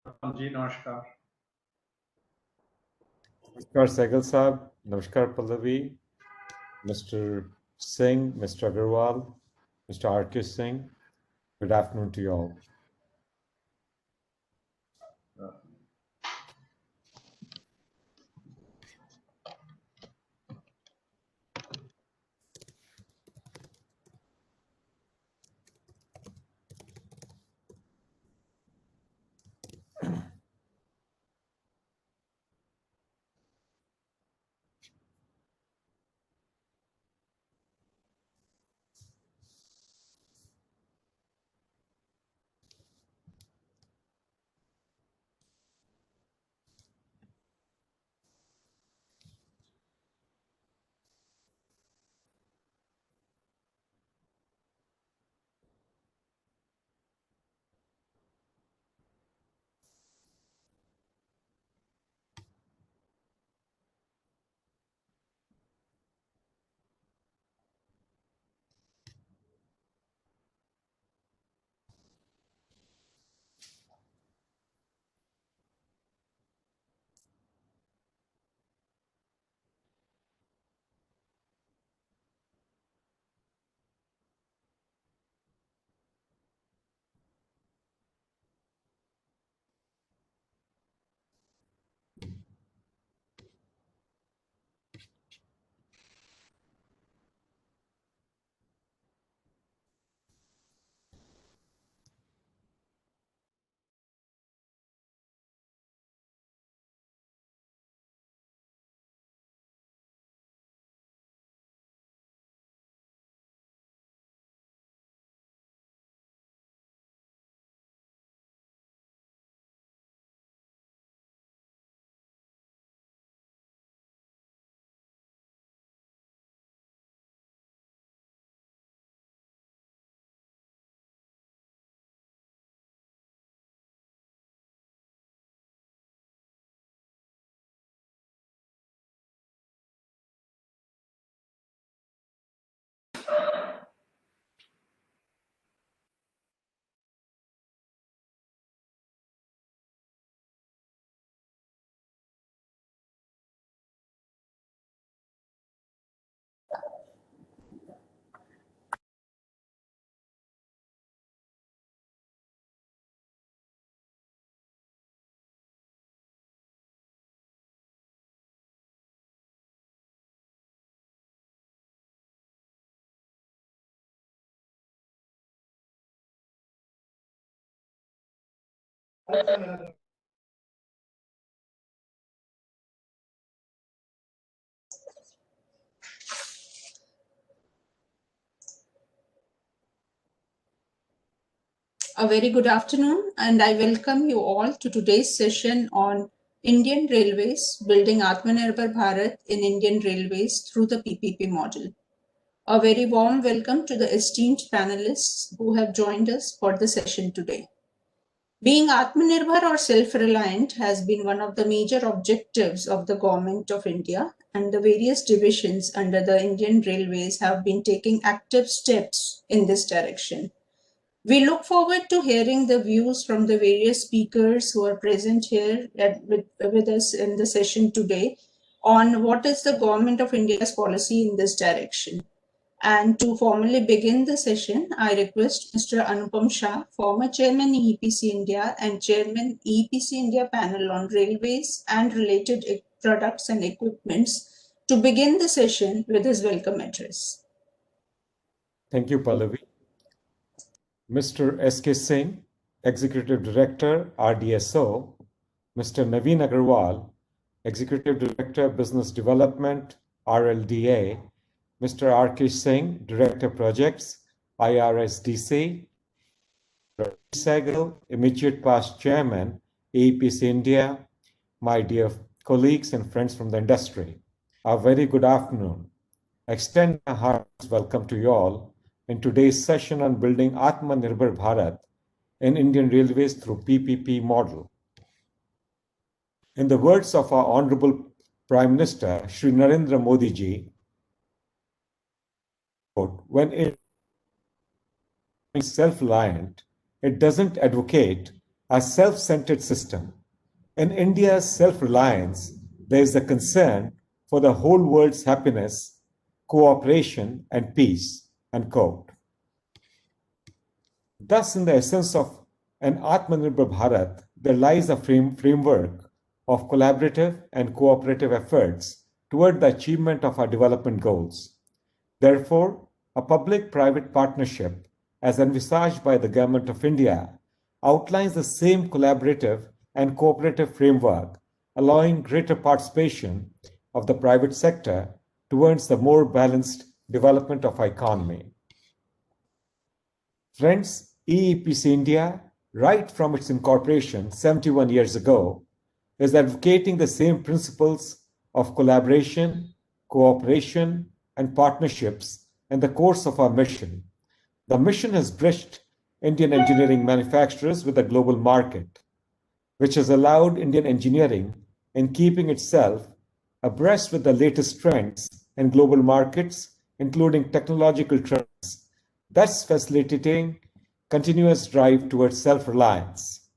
जी नमस्कार। Namaskar Sehgal Saab, Namaskar Pallavi, Mr. Singh, Mr. Agarwal, Mr. R.K. Singh. Good afternoon to you all. A very good afternoon, and I welcome you all to today's session on Indian Railways, building Atmanirbhar Bharat in Indian Railways through the PPP model. A very warm welcome to the esteemed panelists who have joined us for the session today. Being Atmanirbhar or self-reliant has been one of the major objectives of the Government of India, and the various divisions under the Indian Railways have been taking active steps in this direction. We look forward to hearing the views from the various speakers who are present here with us in the session today on what is the Government of India's policy in this direction. And to formally begin the session, I request Mr. Anupam Shah, former Chairman EPC India and Chairman EPC India panel on railways and related products and equipments, to begin the session with his welcome address. Thank you, Pallavi. Mr. S.K. Singh, Executive Director, RDSO, Mr. Naveen Agarwal, Executive Director, Business Development, RLDA, Mr. R.K. Singh, Director, Projects, IRSDC, Sehgal, immediate past Chairman, AEPC India, my dear colleagues and friends from the industry, a very good afternoon. I extend my heart's welcome to you all in today's session on building Atmanirbhar Bharat in Indian Railways through PPP model. In the words of our Honorable Prime Minister, Shri Narendra Modi ji, when it is self-reliant, it doesn't advocate a self-centered system. In India's self-reliance, there is a concern for the whole world's happiness, cooperation, and peace, unquote. Thus, in the essence of an Atmanirbhar Bharat, there lies a framework of collaborative and cooperative efforts toward the achievement of our development goals. Therefore, a public-private partnership, as envisaged by the Government of India, outlines the same collaborative and cooperative framework, allowing greater participation of the private sector towards the more balanced development of our economy. Friends, EEPC India, right from its incorporation 71 years ago, is advocating the same principles of collaboration, cooperation, and partnerships in the course of our mission. The mission has bridged Indian engineering manufacturers with the global market, which has allowed Indian engineering in keeping itself abreast with the latest trends in global markets, including technological trends, thus facilitating continuous drive towards self-reliance.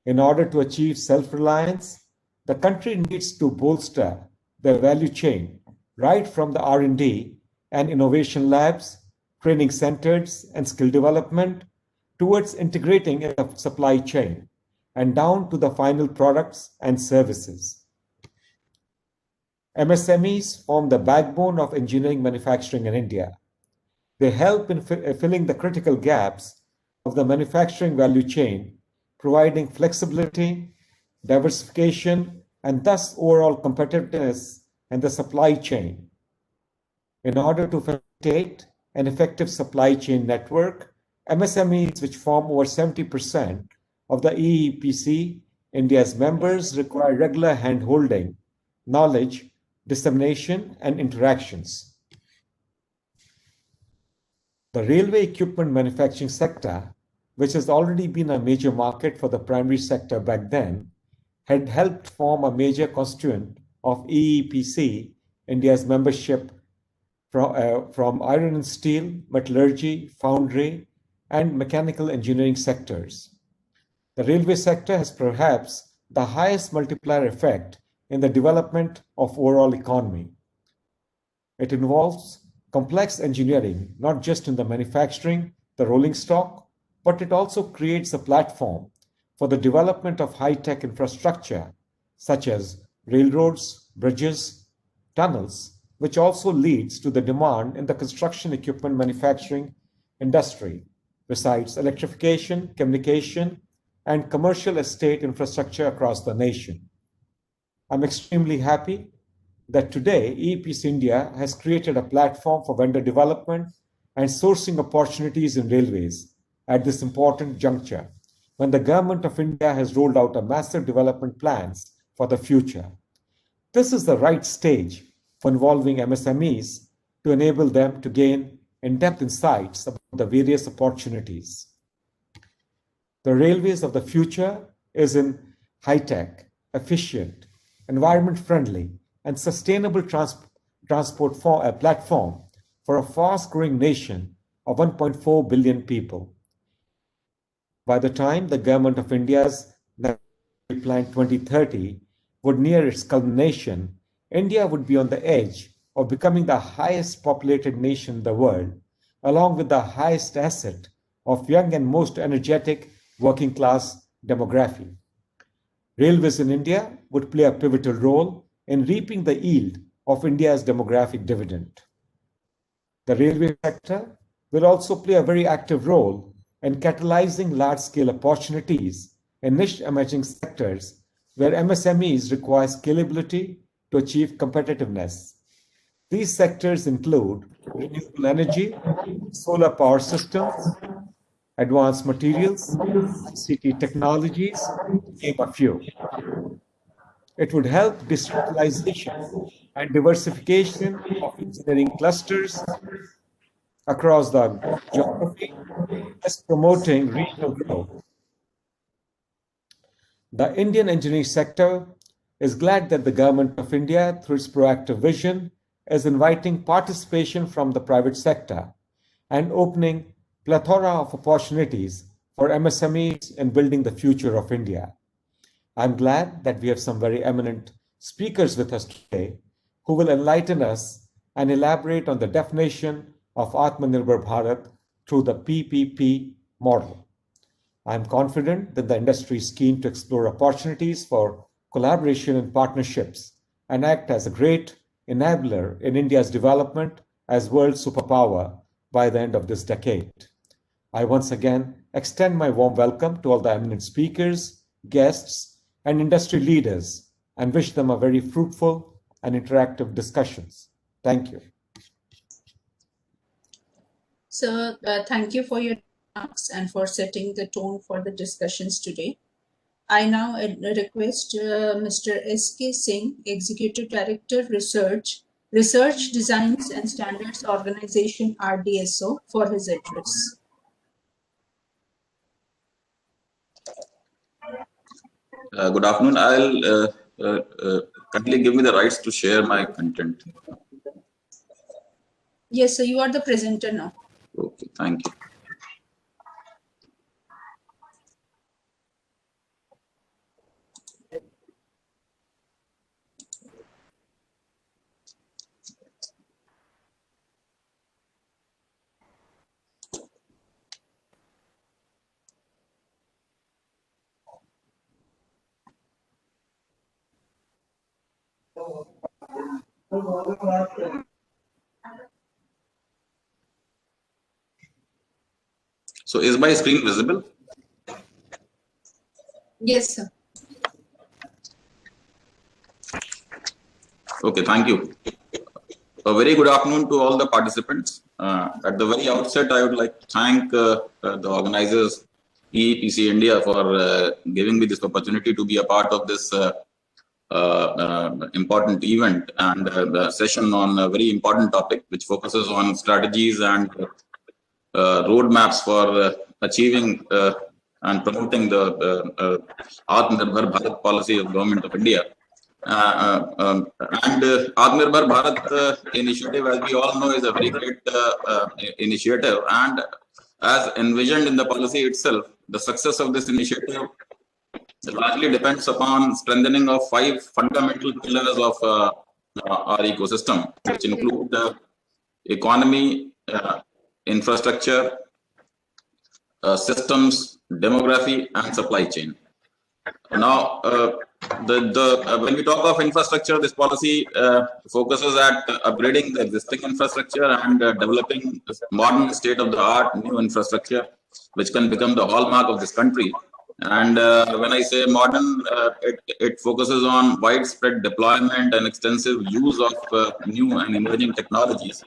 In order to achieve self-reliance, the country needs to bolster the value chain right from the R&D and innovation labs, training centers, and skill development towards integrating in the supply chain and down to the final products and services. MSMEs form the backbone of engineering manufacturing in India. They help in filling the critical gaps of the manufacturing value chain, providing flexibility, diversification, and thus overall competitiveness in the supply chain. In order to facilitate an effective supply chain network, MSMEs, which form over 70% of the EEPC India's members, require regular hand-holding, knowledge, dissemination, and interactions. The railway equipment manufacturing sector, which has already been a major market for the primary sector back then, had helped form a major constituent of EEPC India's membership from iron and steel, metallurgy, foundry, and mechanical engineering sectors. The railway sector has perhaps the highest multiplier effect in the development of overall economy. It involves complex engineering, not just in the manufacturing, the rolling stock, but it also creates a platform for the development of high-tech infrastructure, such as railroads, bridges, tunnels, which also leads to the demand in the construction equipment manufacturing industry, besides electrification, communication, and commercial estate infrastructure across the nation. I'm extremely happy that today EEPC India has created a platform for vendor development and sourcing opportunities in railways at this important juncture, when the Government of India has rolled out a massive development plans for the future. This is the right stage for involving MSMEs to enable them to gain in-depth insights about the various opportunities. The railways of the future is in high-tech, efficient, environment-friendly, and sustainable transport platform for a fast-growing nation of 1.4 billion people. By the time the Government of India's National Plan 2030 would near its culmination, India would be on the edge of becoming the highest populated nation in the world, along with the highest asset of young and most energetic working class demography. Railways in India would play a pivotal role in reaping the yield of India's demographic dividend. The railway sector will also play a very active role in catalyzing large-scale opportunities in niche emerging sectors where MSMEs require scalability to achieve competitiveness. These sectors include renewable energy, solar power systems, advanced materials, ICT technologies, to name a few. It would help decentralization and diversification of engineering clusters across the geography, thus promoting regional growth. The Indian engineering sector is glad that the Government of India, through its proactive vision, is inviting participation from the private sector and opening plethora of opportunities for MSMEs in building the future of India. I'm glad that we have some very eminent speakers with us today who will enlighten us and elaborate on the definition of Atmanirbhar Bharat through the PPP model. I'm confident that the industry is keen to explore opportunities for collaboration and partnerships and act as a great enabler in India's development as world superpower by the end of this decade. I once again extend my warm welcome to all the eminent speakers, guests, and industry leaders and wish them a very fruitful and interactive discussions. Thank you. So thank you for your remarks and for setting the tone for the discussions today. I now request Mr. S.K. Singh, Executive Director, Research Designs and Standards Organization, RDSO, for his address. Good afternoon. I'll kindly give me the rights to share my content. Yes, sir, you are the presenter now. Okay, thank you. So is my screen visible? Yes, sir. Okay, thank you. A very good afternoon to all the participants. At the very outset, I would like to thank the organizers, PEPC India, for giving me this opportunity to be a part of this important event and session on a very important topic, which focuses on strategies and roadmaps for achieving and promoting the Atmanirbhar Bharat policy of Government of India. And Atmanirbhar Bharat initiative, as we all know, is a very great initiative, and as envisioned in the policy itself, the success of this initiative largely depends upon strengthening of 5 fundamental pillars of our ecosystem, which include the economy, infrastructure, systems, demography, and supply chain. Now, when we talk of infrastructure, this policy focuses at upgrading the existing infrastructure and developing modern state-of-the-art new infrastructure, which can become the hallmark of this country. And when I say modern, it focuses on widespread deployment and extensive use of new and emerging technologies.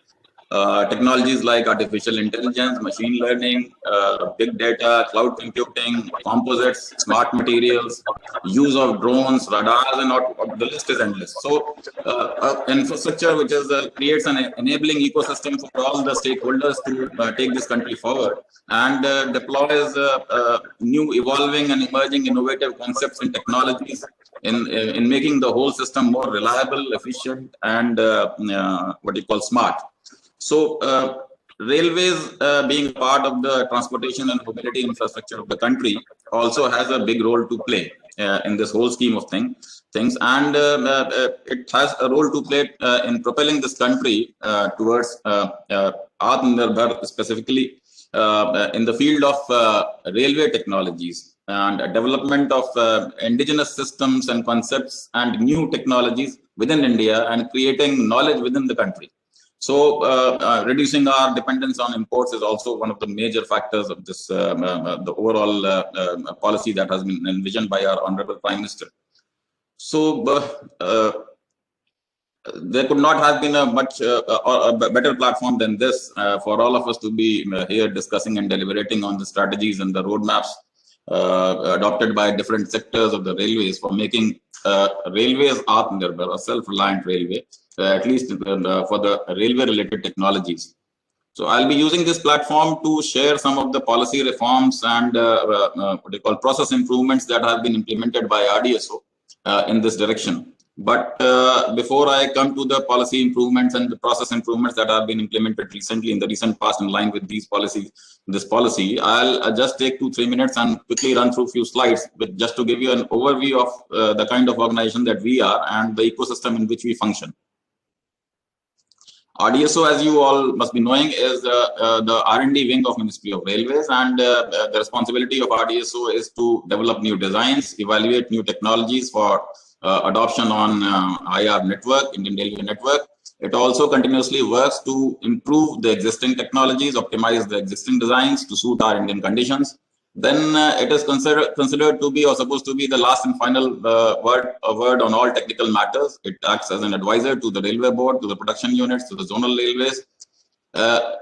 Technologies like artificial intelligence, machine learning, big data, cloud computing, composites, smart materials, use of drones, radars, and the list is endless. So, infrastructure which is creates an enabling ecosystem for all the stakeholders to take this country forward, and deploys new, evolving, and emerging innovative concepts and technologies in making the whole system more reliable, efficient, and what you call smart. So, railways being part of the transportation and mobility infrastructure of the country also has a big role to play in this whole scheme of things, and it has a role to play in propelling this country towards Atmanirbhar, specifically in the field of railway technologies and development of indigenous systems and concepts and new technologies within India, and creating knowledge within the country. So, reducing our dependence on imports is also one of the major factors of this, the overall policy that has been envisioned by our Honorable Prime Minister. So, there could not have been a much a better platform than this for all of us to be here discussing and deliberating on the strategies and the roadmaps adopted by different sectors of the railways for making railways Atmanirbhar, a self-reliant railway, at least for the railway-related technologies. So I'll be using this platform to share some of the policy reforms and what they call process improvements that have been implemented by RDSO in this direction. But before I come to the policy improvements and the process improvements that have been implemented recently in the recent past in line with this policy, I'll just take 2-3 minutes and quickly run through a few slides just to give you an overview of the kind of organization that we are and the ecosystem in which we function. RDSO, as you all must be knowing, is the R&D wing of Ministry of Railways, and the responsibility of RDSO is to develop new designs, evaluate new technologies for adoption on IR network, Indian Railway network. It also continuously works to improve the existing technologies, optimize the existing designs to suit our Indian conditions. Then it is considered to be, or supposed to be, the last and final word on all technical matters. It acts as an advisor to the railway board, to the production units, to the zonal railways.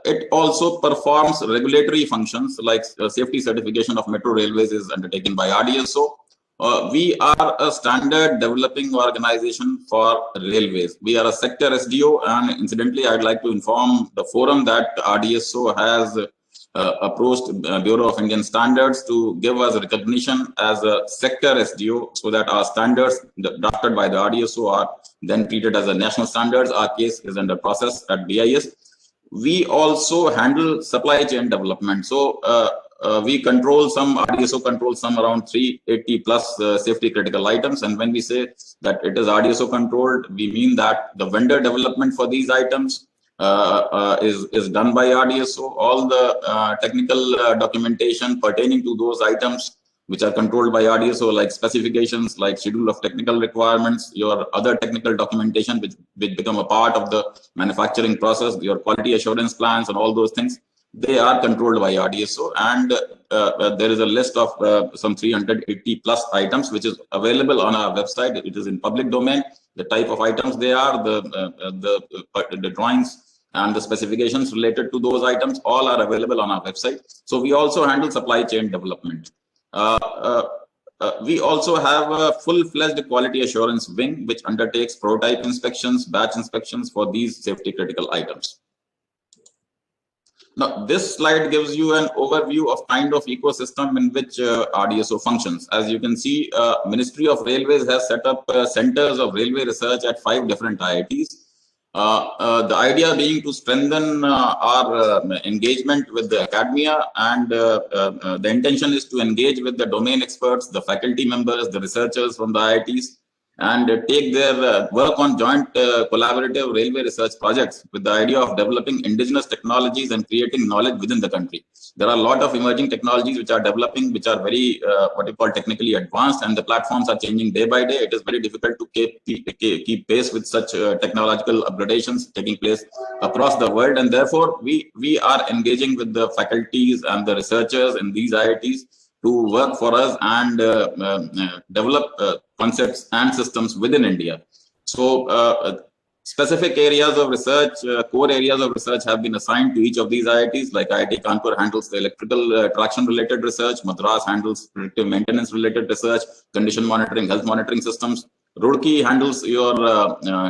It also performs regulatory functions like safety certification of metro railways is undertaken by RDSO. We are a standard developing organization for railways. We are a sector SDO, and incidentally, I'd like to inform the forum that RDSO has approached Bureau of Indian Standards to give us recognition as a sector SDO, so that our standards drafted by the RDSO are then treated as a national standards. Our case is under process at BIS. We also handle supply chain development. So we control some, RDSO controls some around 380 plus safety critical items. And when we say that it is RDSO controlled, we mean that the vendor development for these items is done by RDSO. All the technical documentation pertaining to those items which are controlled by RDSO, like specifications, like schedule of technical requirements, your other technical documentation which become a part of the manufacturing process, your quality assurance plans and all those things, they are controlled by RDSO. And there is a list of some 380 plus items which is available on our website. It is in public domain. The type of items they are, the drawings and the specifications related to those items, all are available on our website. So we also handle supply chain development. We also have a full-fledged quality assurance wing which undertakes prototype inspections, batch inspections for these safety critical items. Now, this slide gives you an overview of kind of ecosystem in which RDSO functions. As you can see, Ministry of Railways has set up centers of railway research at 5 different IITs. The idea being to strengthen our engagement with the academia, and the intention is to engage with the domain experts, the faculty members, the researchers from the IITs, and take their work on joint collaborative railway research projects with the idea of developing indigenous technologies and creating knowledge within the country. There are a lot of emerging technologies which are developing, which are very what you call technically advanced, and the platforms are changing day by day. It is very difficult to keep pace with such technological upgradations taking place across the world, and therefore we are engaging with the faculties and the researchers in these IITs to work for us and develop concepts and systems within India. So specific areas of research, core areas of research have been assigned to each of these IITs. Like IIT Kanpur handles the electrical traction related research, Madras handles predictive maintenance related research, condition monitoring, health monitoring systems. Roorkee handles your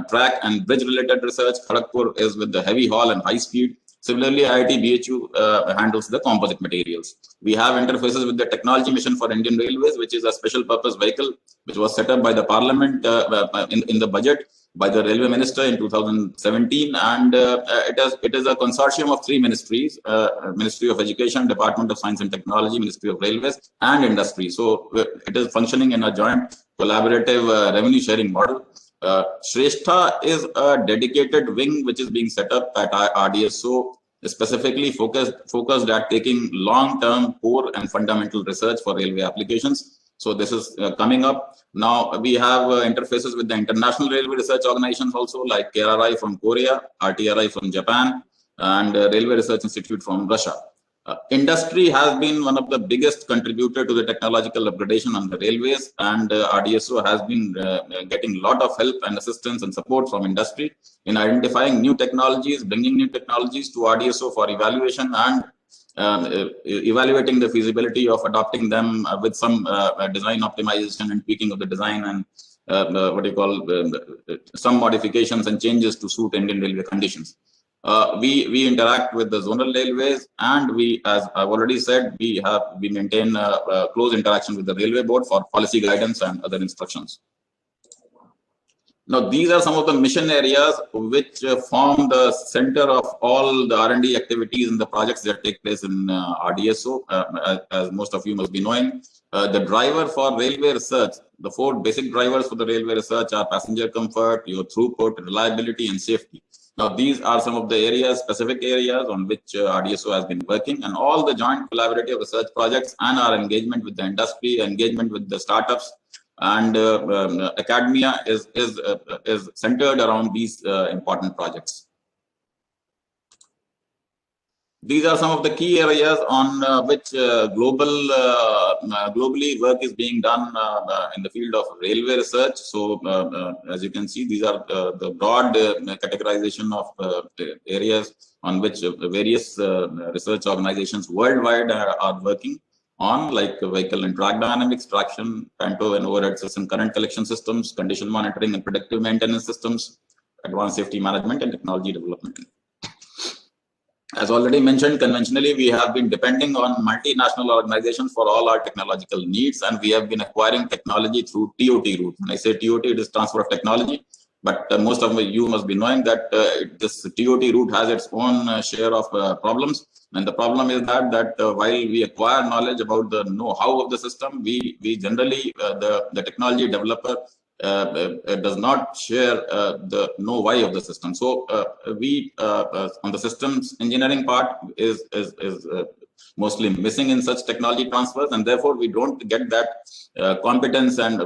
track and bridge related research. Kharagpur is with the heavy haul and high speed. Similarly, IIT BHU handles the composite materials. We have interfaces with the Technology Mission for Indian Railways, which is a special purpose vehicle which was set up by the Parliament in the budget by the Railway Minister in 2017, and it is a consortium of 3 ministries: Ministry of Education, Department of Science and Technology, Ministry of Railways, and Industry. So it is functioning in a joint collaborative revenue sharing model. Shrestha is a dedicated wing which is being set up at RDSO, specifically focused at taking long-term core and fundamental research for railway applications. So this is coming up. Now we have interfaces with the international railway research organizations also, like KRI from Korea, RTRI from Japan, and Railway Research Institute from Russia. Industry has been one of the biggest contributor to the technological upgradation on the railways, and RDSO has been getting a lot of help and assistance and support from industry in identifying new technologies, bringing new technologies to RDSO for evaluation and evaluating the feasibility of adopting them with some design optimization and tweaking of the design and some modifications and changes to suit Indian railway conditions. We interact with the zonal railways, and we, as I've already said, we maintain close interaction with the railway board for policy guidance and other instructions. Now, these are some of the mission areas which form the center of all the R&D activities and the projects that take place in RDSO. As most of you must be knowing, the driver for railway research, the 4 basic drivers for the railway research are passenger comfort, your throughput, reliability, and safety. Now, these are some of the areas, specific areas on which RDSO has been working, and all the joint collaborative research projects and our engagement with the industry, engagement with the startups, and academia is centered around these important projects. These are some of the key areas on which globally work is being done in the field of railway research. So, as you can see, these are the broad categorization of areas on which various research organizations worldwide are working on, like vehicle and track dynamics, traction, panto and overhead system, current collection systems, condition monitoring and predictive maintenance systems, advanced safety management, and technology development. As already mentioned, conventionally, we have been depending on multinational organizations for all our technological needs, and we have been acquiring technology through TOT route. When I say TOT, it is transfer of technology. But most of you must be knowing that this TOT route has its own share of problems. And the problem is that while we acquire knowledge about the know-how of the system, we generally, the technology developer does not share the know-why of the system. So we, on the systems engineering part, is mostly missing in such technology transfers, and therefore we don't get that competence and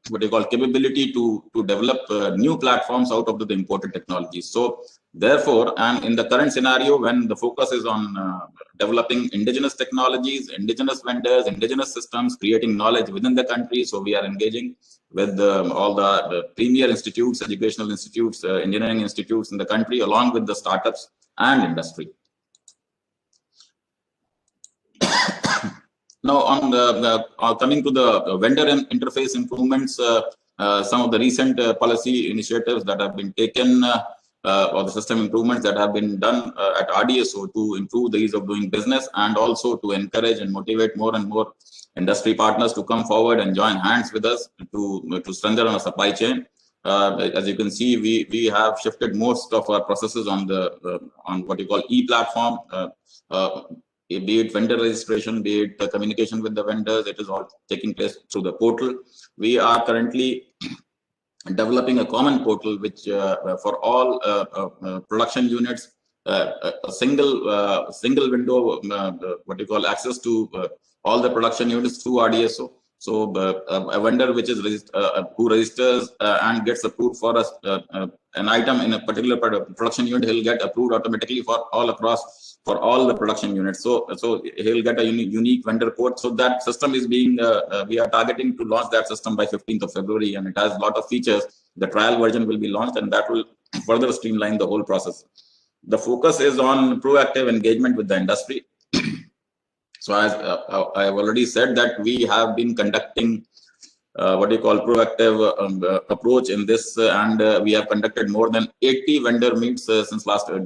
what you call capability to develop new platforms out of the imported technologies. So therefore, and in the current scenario, when the focus is on developing indigenous technologies, indigenous vendors, indigenous systems, creating knowledge within the country, so we are engaging with all the premier institutes, educational institutes, engineering institutes in the country, along with the startups and industry. Now, on coming to the vendor interface improvements, some of the recent policy initiatives that have been taken or the system improvements that have been done at RDSO to improve the ease of doing business, and also to encourage and motivate more and more industry partners to come forward and join hands with us to strengthen our supply chain. As you can see, we have shifted most of our processes on the on what you call e-platform. Be it vendor registration, be it the communication with the vendors, it is all taking place through the portal. We are currently developing a common portal which for all production units, a single window, what you call access to all the production units through RDSO. So a vendor which is who registers and gets approved for an item in a particular production unit, he'll get approved automatically for all across for all the production units. So he'll get a unique vendor code. So that system is being we are targeting to launch that system by 15th of February, and it has a lot of features. The trial version will be launched, and that will further streamline the whole process. The focus is on proactive engagement with the industry. So as I have already said that we have been conducting what you call proactive approach in this, and we have conducted more than 80 vendor meets since last 1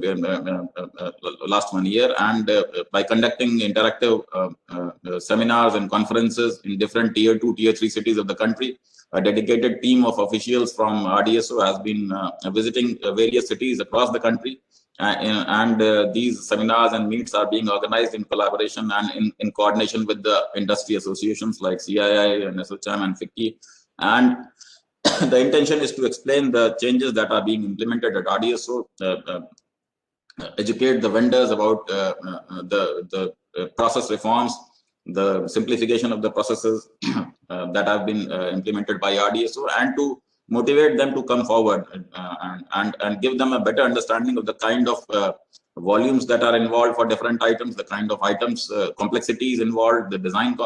year, and by conducting interactive seminars and conferences in different tier 2, tier 3 cities of the country. A dedicated team of officials from RDSO has been visiting various cities across the country. These seminars and meets are being organized in collaboration and in coordination with the industry associations like CII and SHM and FICCI. And the intention is to explain the changes that are being implemented at RDSO, educate the vendors about the process reforms, the simplification of the processes that have been implemented by RDSO, and to motivate them to come forward and give them a better understanding of the kind of volumes that are involved for different items, the kind of items, complexities involved, the design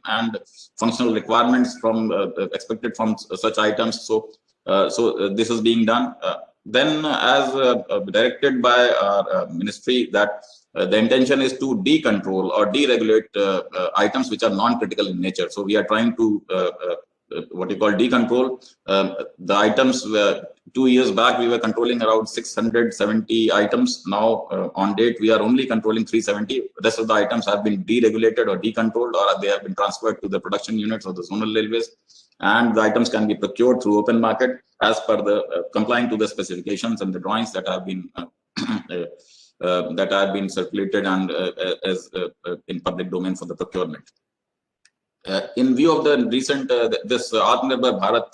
and functional requirements from expected from such items. So this is being done. Then, as directed by our ministry, that the intention is to decontrol or deregulate items which are non-critical in nature. So we are trying to what you call decontrol. The items were 2 years back, we were controlling around 670 items. Now, on date, we are only controlling 370. The rest of the items have been deregulated or decontrolled, or they have been transferred to the production units of the zonal railways. And the items can be procured through open market as per the complying to the specifications and the drawings that have been circulated and in public domain for the procurement. In view of the recent this Atmanirbhar Bharat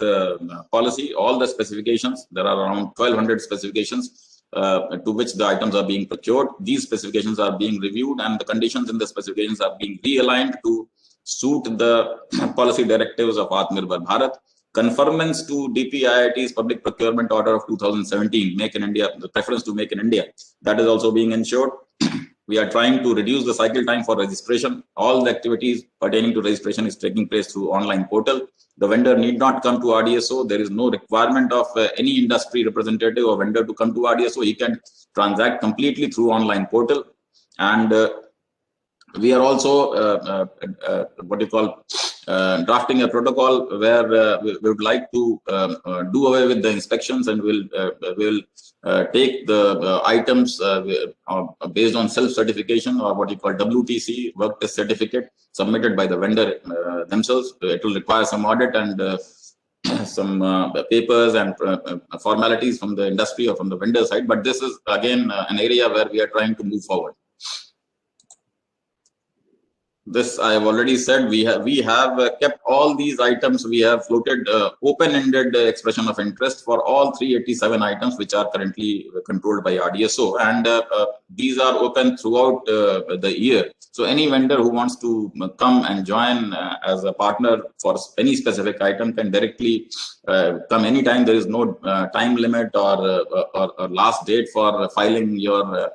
policy, all the specifications, there are around 1200 specifications to which the items are being procured. These specifications are being reviewed, and the conditions in the specifications are being realigned to suit the policy directives of Atmanirbhar Bharat. Conformance to DPIIT's public procurement order of 2017, Make in India, the preference to Make in India, that is also being ensured. We are trying to reduce the cycle time for registration. All the activities pertaining to registration is taking place through online portal. The vendor need not come to RDSO. There is no requirement of any industry representative or vendor to come to RDSO. He can transact completely through online portal. And we are also drafting a protocol where we would like to do away with the inspections, and will take the items based on self-certification, or what you call WTC, work test certificate, submitted by the vendor themselves. It will require some audit and some papers and formalities from the industry or from the vendor side. But this is again an area where we are trying to move forward. This I have already said. We have kept all these items. We have floated open-ended expression of interest for all 387 items which are currently controlled by RDSO, and these are open throughout the year. So any vendor who wants to come and join as a partner for any specific item can directly come anytime. There is no time limit or last date for filing your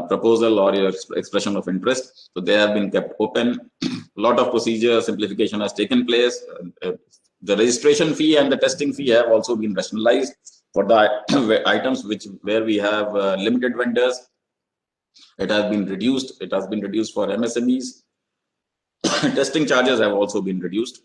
proposal or your expression of interest. So they have been kept open. A lot of procedure simplification has taken place. The registration fee and the testing fee have also been rationalized for the items where we have limited vendors. It has been reduced. It has been reduced for MSMEs. Testing charges have also been reduced.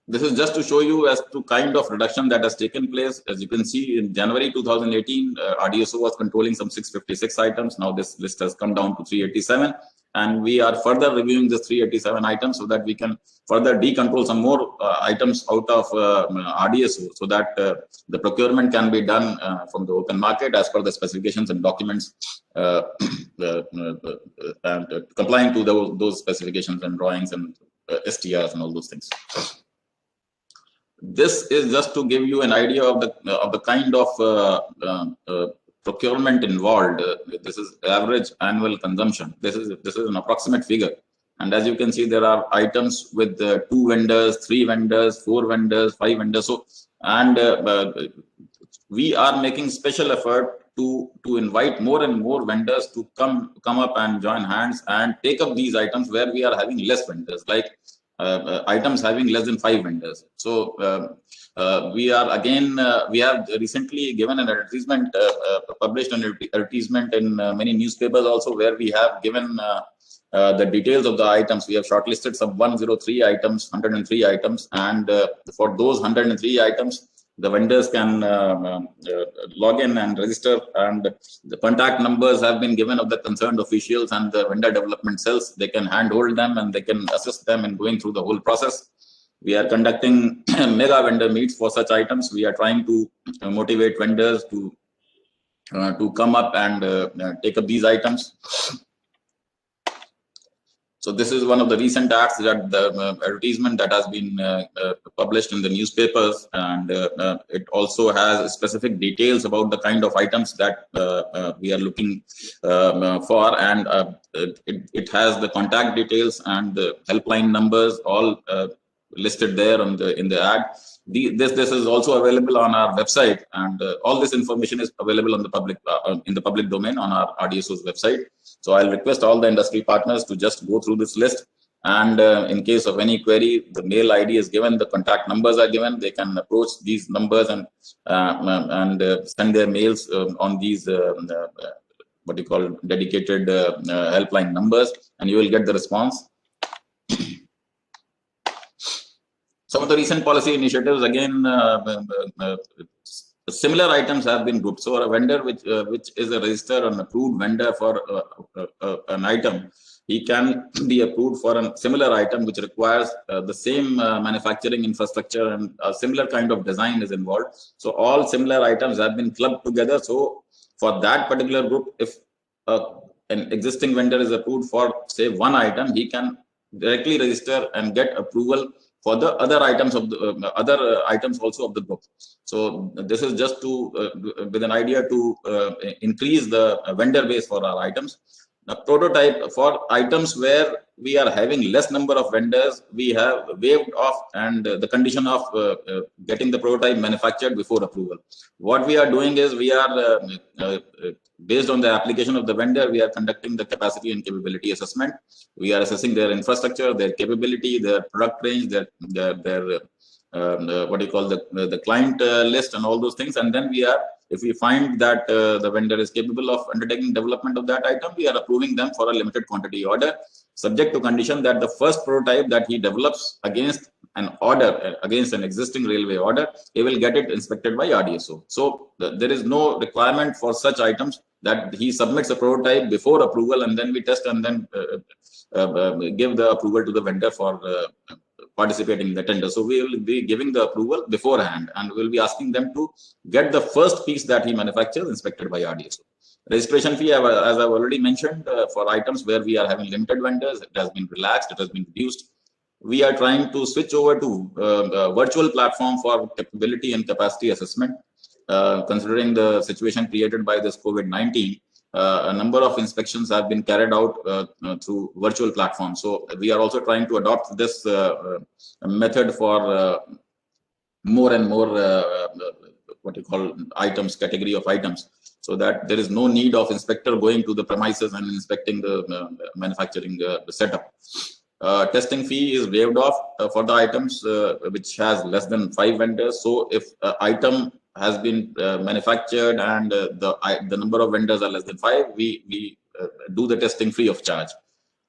This is just to show you as to kind of reduction that has taken place. As you can see, in January 2018, RDSO was controlling some 656 items. Now this list has come down to 387. And we are further reviewing this 387 items so that we can further decontrol some more items out of RDSO, so that the procurement can be done from the open market as per the specifications and documents, and complying to those specifications and drawings and STRs and all those things. This is just to give you an idea of the kind of procurement involved. This is average annual consumption. This is an approximate figure, and as you can see, there are items with 2 vendors, 3 vendors, 4 vendors, 5 vendors. So, and we are making special effort to invite more and more vendors to come up and join hands and take up these items where we are having less vendors, like items having less than 5 vendors. So we are again, we have recently given an advertisement, published an advertisement in many newspapers also, where we have given the details of the items. We have shortlisted some 103 items, 103 items, and for those 103 items, the vendors can log in and register, and the contact numbers have been given of the concerned officials and the vendor development cells. They can handhold them and they can assist them in going through the whole process. We are conducting mega vendor meets for such items. We are trying to motivate vendors to come up and take up these items. So this is one of the recent acts, that the advertisement that has been published in the newspapers, and it also has specific details about the kind of items that we are looking for, and it has the contact details and the helpline numbers all listed there in the ad. This is also available on our website, and all this information is available on the public in the public domain on our RDSO's website. So I'll request all the industry partners to just go through this list, and in case of any query, the mail ID is given, the contact numbers are given. They can approach these numbers and send their mails on these what you call dedicated helpline numbers, and you will get the response. Some of the recent policy initiatives, again, similar items have been grouped. So a vendor which is a registered and approved vendor for an item, he can be approved for a similar item which requires the same manufacturing infrastructure, and a similar kind of design is involved. So all similar items have been clubbed together. So for that particular group, if an existing vendor is approved for, say, one item, he can directly register and get approval for the other items of the other items also of the group. So this is just to with an idea to increase the vendor base for our items. The prototype for items where we are having less number of vendors, we have waived off and the condition of getting the prototype manufactured before approval. What we are doing is we are based on the application of the vendor, we are conducting the capacity and capability assessment. We are assessing their infrastructure, their capability, their product range, their what do you call the client list and all those things. And then we are, if we find that the vendor is capable of undertaking development of that item, we are approving them for a limited quantity order, subject to condition that the first prototype that he develops against an order, against an existing railway order, he will get it inspected by RDSO. So there is no requirement for such items that he submits a prototype before approval and then we test and then give the approval to the vendor for participating in the tender. So we will be giving the approval beforehand and we will be asking them to get the first piece that he manufactures inspected by RDSO. Registration fee, as I've already mentioned, for items where we are having limited vendors, it has been relaxed, it has been reduced. We are trying to switch over to a virtual platform for capability and capacity assessment. Considering the situation created by this COVID-19, a number of inspections have been carried out through virtual platforms. So we are also trying to adopt this method for more and more what you call items, category of items, so that there is no need of inspector going to the premises and inspecting the manufacturing setup. Testing fee is waived off for the items which has less than 5 vendors. So if an item has been manufactured and the number of vendors are less than 5, we do the testing free of charge.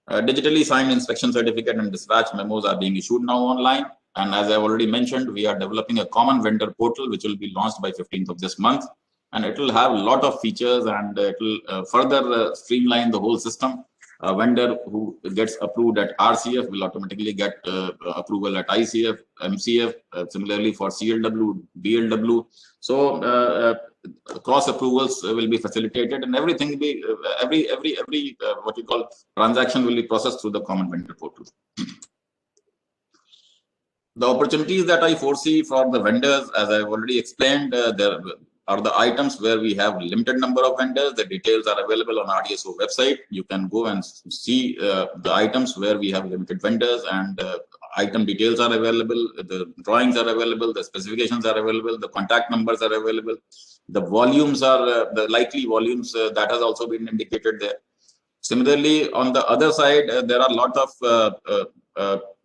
Digitally signed inspection certificate and dispatch memos are being issued now online. And as I've already mentioned, we are developing a common vendor portal which will be launched by 15th of this month. And it will have a lot of features and it will further streamline the whole system. A vendor who gets approved at RCF will automatically get approval at ICF, MCF, similarly for CLW, BLW. So cross approvals will be facilitated and everything will be, every what you call transaction will be processed through the common vendor portal. The opportunities that I foresee for the vendors, as I've already explained, there are the items where we have limited number of vendors. The details are available on RDSO website. You can go and see the items where we have limited vendors, and item details are available, the drawings are available, the specifications are available, the contact numbers are available, the volumes are the likely volumes that has also been indicated there. Similarly, on the other side, there are a lot of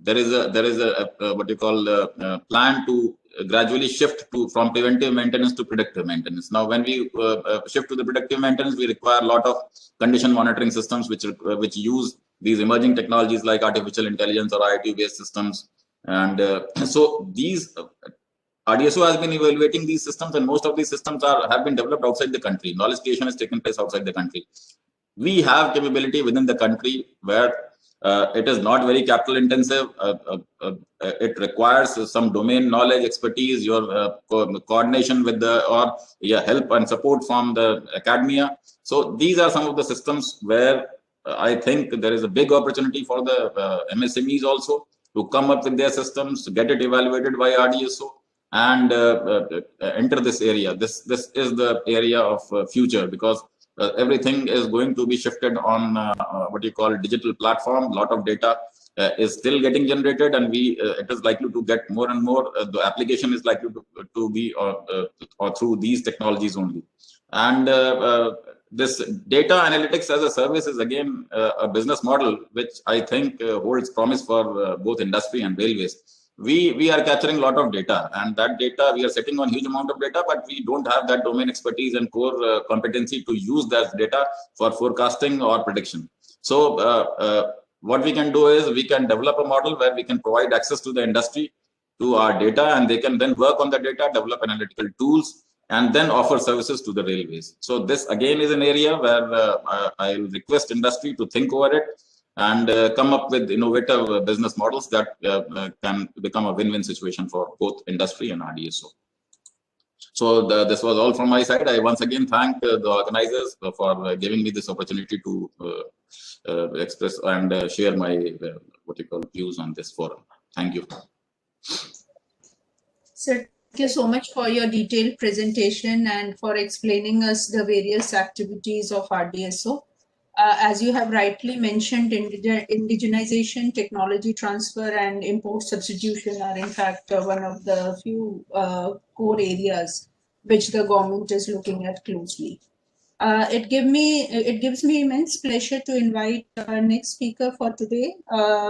there is a what you call plan to gradually shift from preventive maintenance to predictive maintenance. Now, when we shift to the predictive maintenance, we require a lot of condition monitoring systems which use these emerging technologies like artificial intelligence or IoT-based systems. And so these RDSO has been evaluating these systems, and most of these systems have been developed outside the country. Knowledge creation has taken place outside the country. We have capability within the country where it is not very capital intensive. It requires some domain knowledge, expertise, your coordination with the your help and support from the academia. So these are some of the systems where I think there is a big opportunity for the MSMEs also to come up with their systems, to get it evaluated by RDSO and enter this area. This is the area of future, because everything is going to be shifted on what you call digital platform. A lot of data is still getting generated, and it is likely to get more and more. The application is likely to be or through these technologies only. And this data analytics as a service is again a business model which I think holds promise for both industry and railways. We are capturing a lot of data, and that data, we are setting on huge amount of data, but we don't have that domain expertise and core competency to use that data for forecasting or prediction. So what we can do is we can develop a model where we can provide access to the industry to our data, and they can then work on the data, develop analytical tools, and then offer services to the railways. So this again is an area where I will request industry to think over it and come up with innovative business models that can become a win-win situation for both industry and RDSO. So this was all from my side. I once again thank the organizers for giving me this opportunity to express and share my views on this forum. Thank you. Sir, thank you so much for your detailed presentation and for explaining us the various activities of RDSO. As you have rightly mentioned, indigenization, technology transfer, and import substitution are in fact one of the few core areas which the government is looking at closely. It gives me immense pleasure to invite our next speaker for today.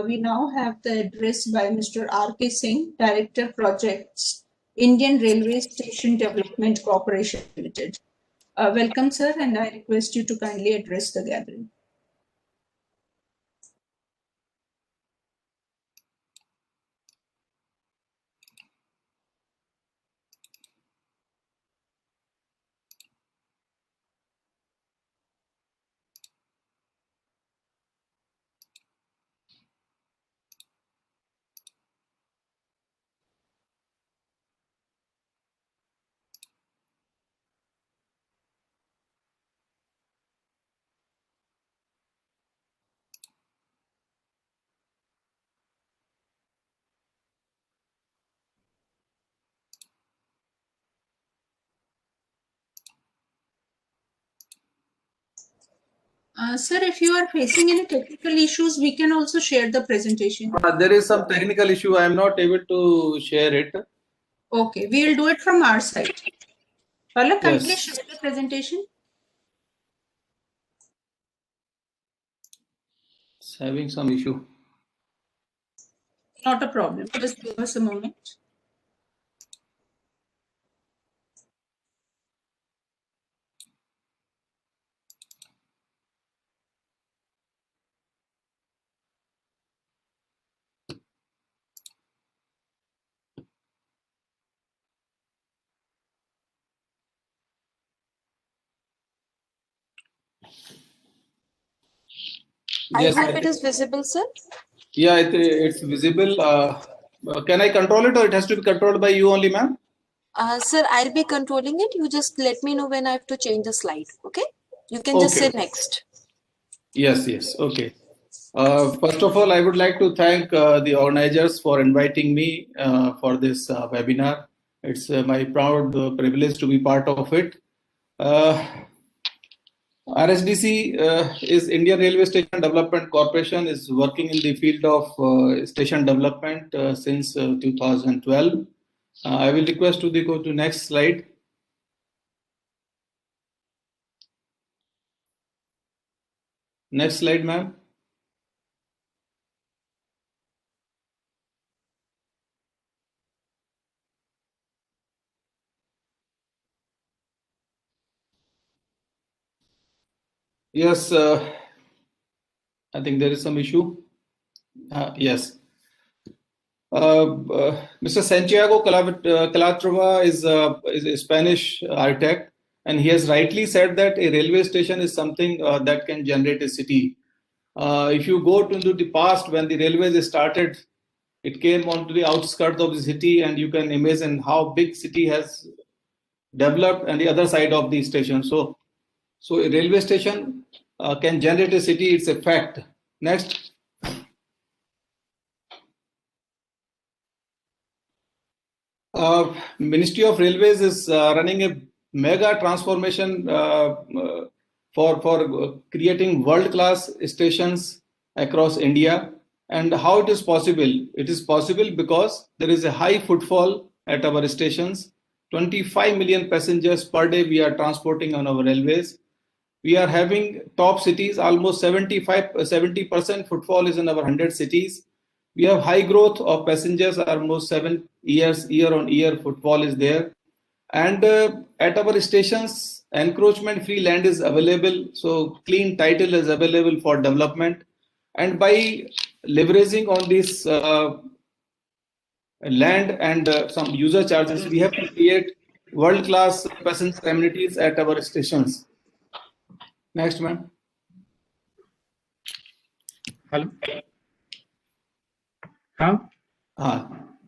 We now have the address by Mr. R.K. Singh, Director Projects, Indian Railway Station Development Corporation Limited. Welcome, sir, and I request you to kindly address the gathering. Sir, if you are facing any technical issues, we can also share the presentation. There is some technical issue. I am not able to share it. Okay, we will do it from our side. Palak, kindly Yes. share the presentation. It's having some issue. Not a problem. Just give us a moment. Yes, I hope it is visible, sir. Yeah, it's visible. Can I control it, or it has to be controlled by you only, ma'am? Sir, I'll be controlling it. You just let me know when I have to change the slide. Okay? You can just Okay. say next. Yes. Okay. First of all, I would like to thank the organizers for inviting me for this webinar. It's my proud privilege to be part of it. RSDC is Indian Railway Station Development Corporation, is working in the field of station development since 2012. I will request to go to next slide. Next slide, ma'am. Yes, I think there is some issue. Yes. Mr. Santiago Calatrava is a Spanish architect, and he has rightly said that a railway station is something that can generate a city. If you go into the past, when the railways started, it came onto the outskirts of the city, and you can imagine how big city has developed on the other side of the station. So a railway station can generate a city. It's a fact. Next. Ministry of Railways is running a mega transformation for creating world-class stations across India. And how it is possible? It is possible because there is a high footfall at our stations. 25 million passengers per day we are transporting on our railways. We are having top cities, almost 70% footfall is in our 100 cities. We have high growth of passengers, almost 7 years, year on year footfall is there. And at our stations, encroachment free land is available. So clean title is available for development. And by leveraging on this land and some user charges, we have to create world-class passenger amenities at our stations. Next, ma'am. Hello. Huh?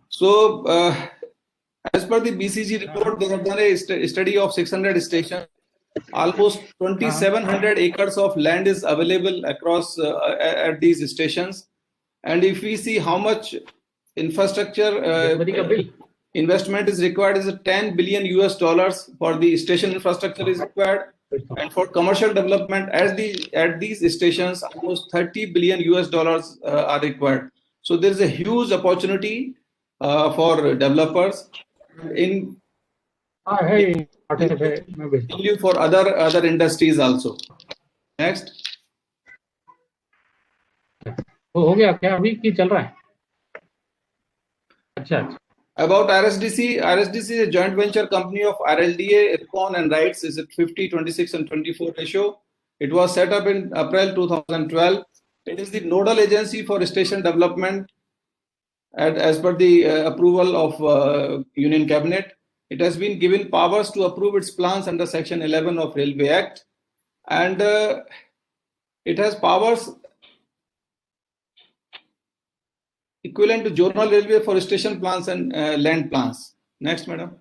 So, as per the BCG report, they have done a study of 600 stations. Almost 2,700 acres of land is available across at these stations. And if we see how much infrastructure investment is required, is $10 billion for the station infrastructure is required, and for commercial development at these stations, almost $30 billion are required. So there is a huge opportunity for developers in for other industries also. Next. हो गया क्या अभी की चल रहा है? अच्छा. About RSDC, RSDC is a joint venture company of RLDA, IRCON and RITES is at 50, 26 and 24 ratio. It was set up in April 2012. It is the nodal agency for station development as per the approval of Union Cabinet. It has been given powers to approve its plans under Section 11 of Railway Act, and it has powers equivalent to zonal railway for station plans and land plans. Next, madam.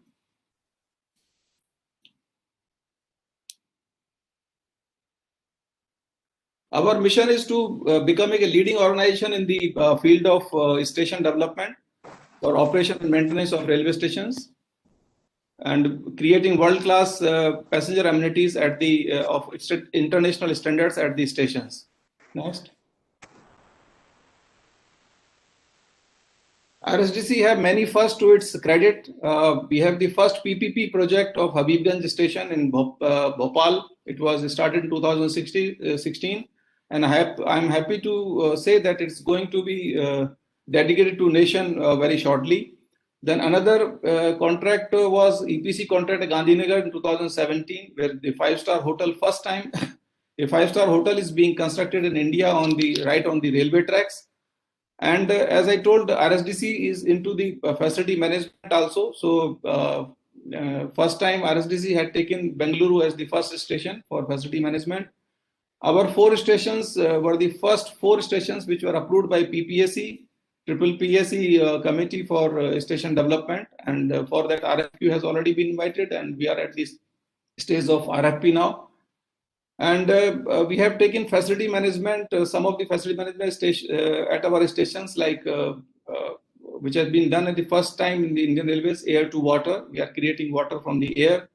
Our mission is to becoming a leading organization in the field of station development for operation and maintenance of railway stations, and creating world-class passenger amenities at the of international standards at the stations. Next. RSDC have many firsts to its credit. We have the first PPP project of Habibganj station in Bhopal. It was started in 2016, and I'm happy to say that it's going to be dedicated to nation very shortly. Then another contract was EPC contract at Gandhinagar in 2017, where the five-star hotel, first time a five-star hotel is being constructed in India on the railway tracks. And as I told, RSDC is into the facility management also. So first time RSDC had taken Bengaluru as the first station for facility management. Our 4 stations were the first 4 stations which were approved by PPSC, Triple PSC Committee for Station Development. And for that, RFQ has already been invited, and we are at this stage of RFP now. And we have taken facility management, some of the facility management at our stations, like which has been done at the first time in the Indian Railways, air to water. We are creating water from the air.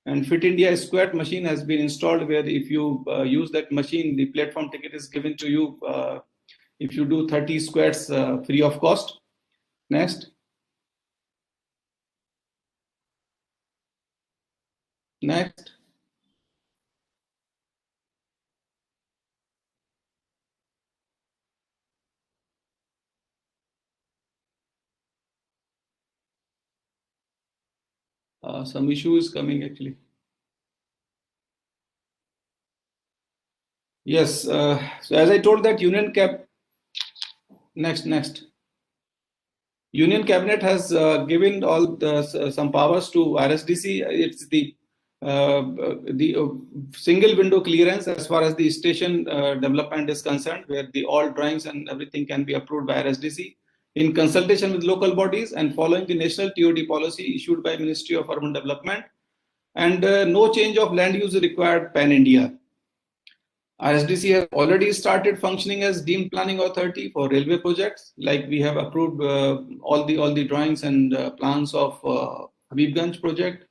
And Fit India Squat machine has been installed, where if you use that machine, the platform ticket is given to you if you do 30 squats free of cost. Next. Next. Some issue is coming actually. Yes, so as I told that Union Cabinet has given all some powers to RSDC. It's the single window clearance as far as the station development is concerned, where all drawings and everything can be approved by RSDC in consultation with local bodies and following the national TOD policy issued by Ministry of Urban Development. And no change of land use required pan-India. RSDC has already started functioning as deemed planning authority for railway projects. Like we have approved all the drawings and plans of Habibganj project,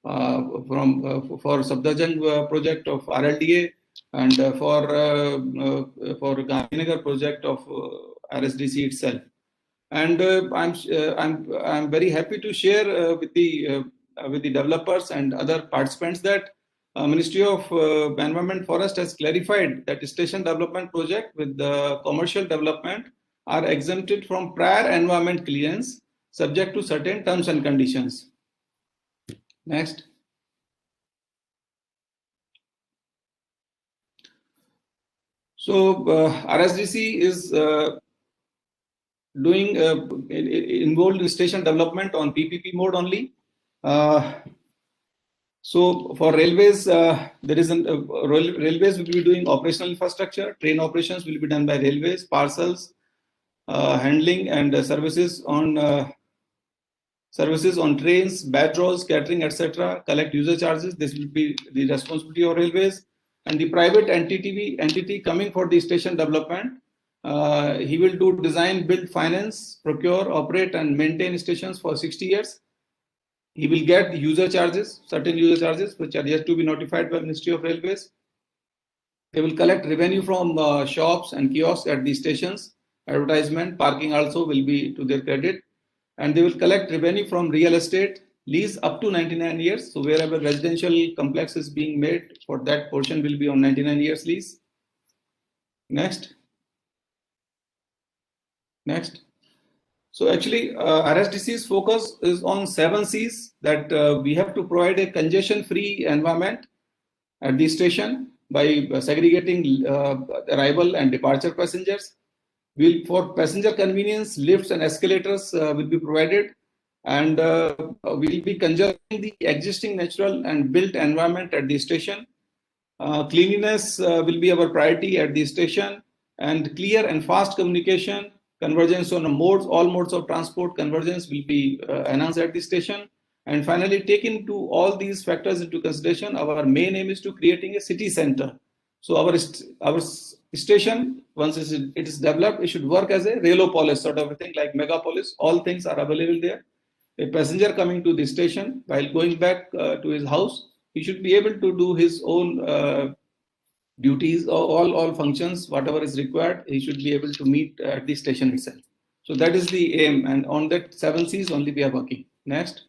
for Safdarjung project of RLDA, and for Gandhinagar project of RSDC itself. And I'm very happy to share with the developers and other participants that Ministry of Environment Forest has clarified that station development project with the commercial development are exempted from prior environment clearance, subject to certain terms and conditions. Next. So RSDC is doing involved in station development on PPP mode only. So for railways, there is railways will be doing operational infrastructure. Train operations will be done by railways. Parcels, handling and services on trains, batch rolls, catering, etc. Collect user charges. This will be the responsibility of railways. And the private entity coming for the station development, he will do design, build, finance, procure, operate, and maintain stations for 60 years. He will get user charges, certain user charges, which are yet to be notified by Ministry of Railways. They will collect revenue from shops and kiosks at the stations. Advertisement, parking also will be to their credit. And they will collect revenue from real estate, lease up to 99 years. So wherever residential complex is being made, for that portion will be on 99 years lease. Next. So actually, RSDC's focus is on 7 C's, that we have to provide a congestion-free environment at the station by segregating arrival and departure passengers. For passenger convenience, lifts and escalators will be provided, and we'll be conserving the existing natural and built environment at the station. Cleanliness will be our priority at the station, and clear and fast communication. Convergence on all modes of transport convergence will be announced at the station. And finally, taking all these factors into consideration, our main aim is to creating a city center. So our station, once it is developed, it should work as a Railopolis sort of a thing, like Megapolis. All things are available there. A passenger coming to the station while going back to his house, he should be able to do his own duties, all functions, whatever is required, he should be able to meet at the station itself. So that is the aim, and on that 7 C's only we are working. Next.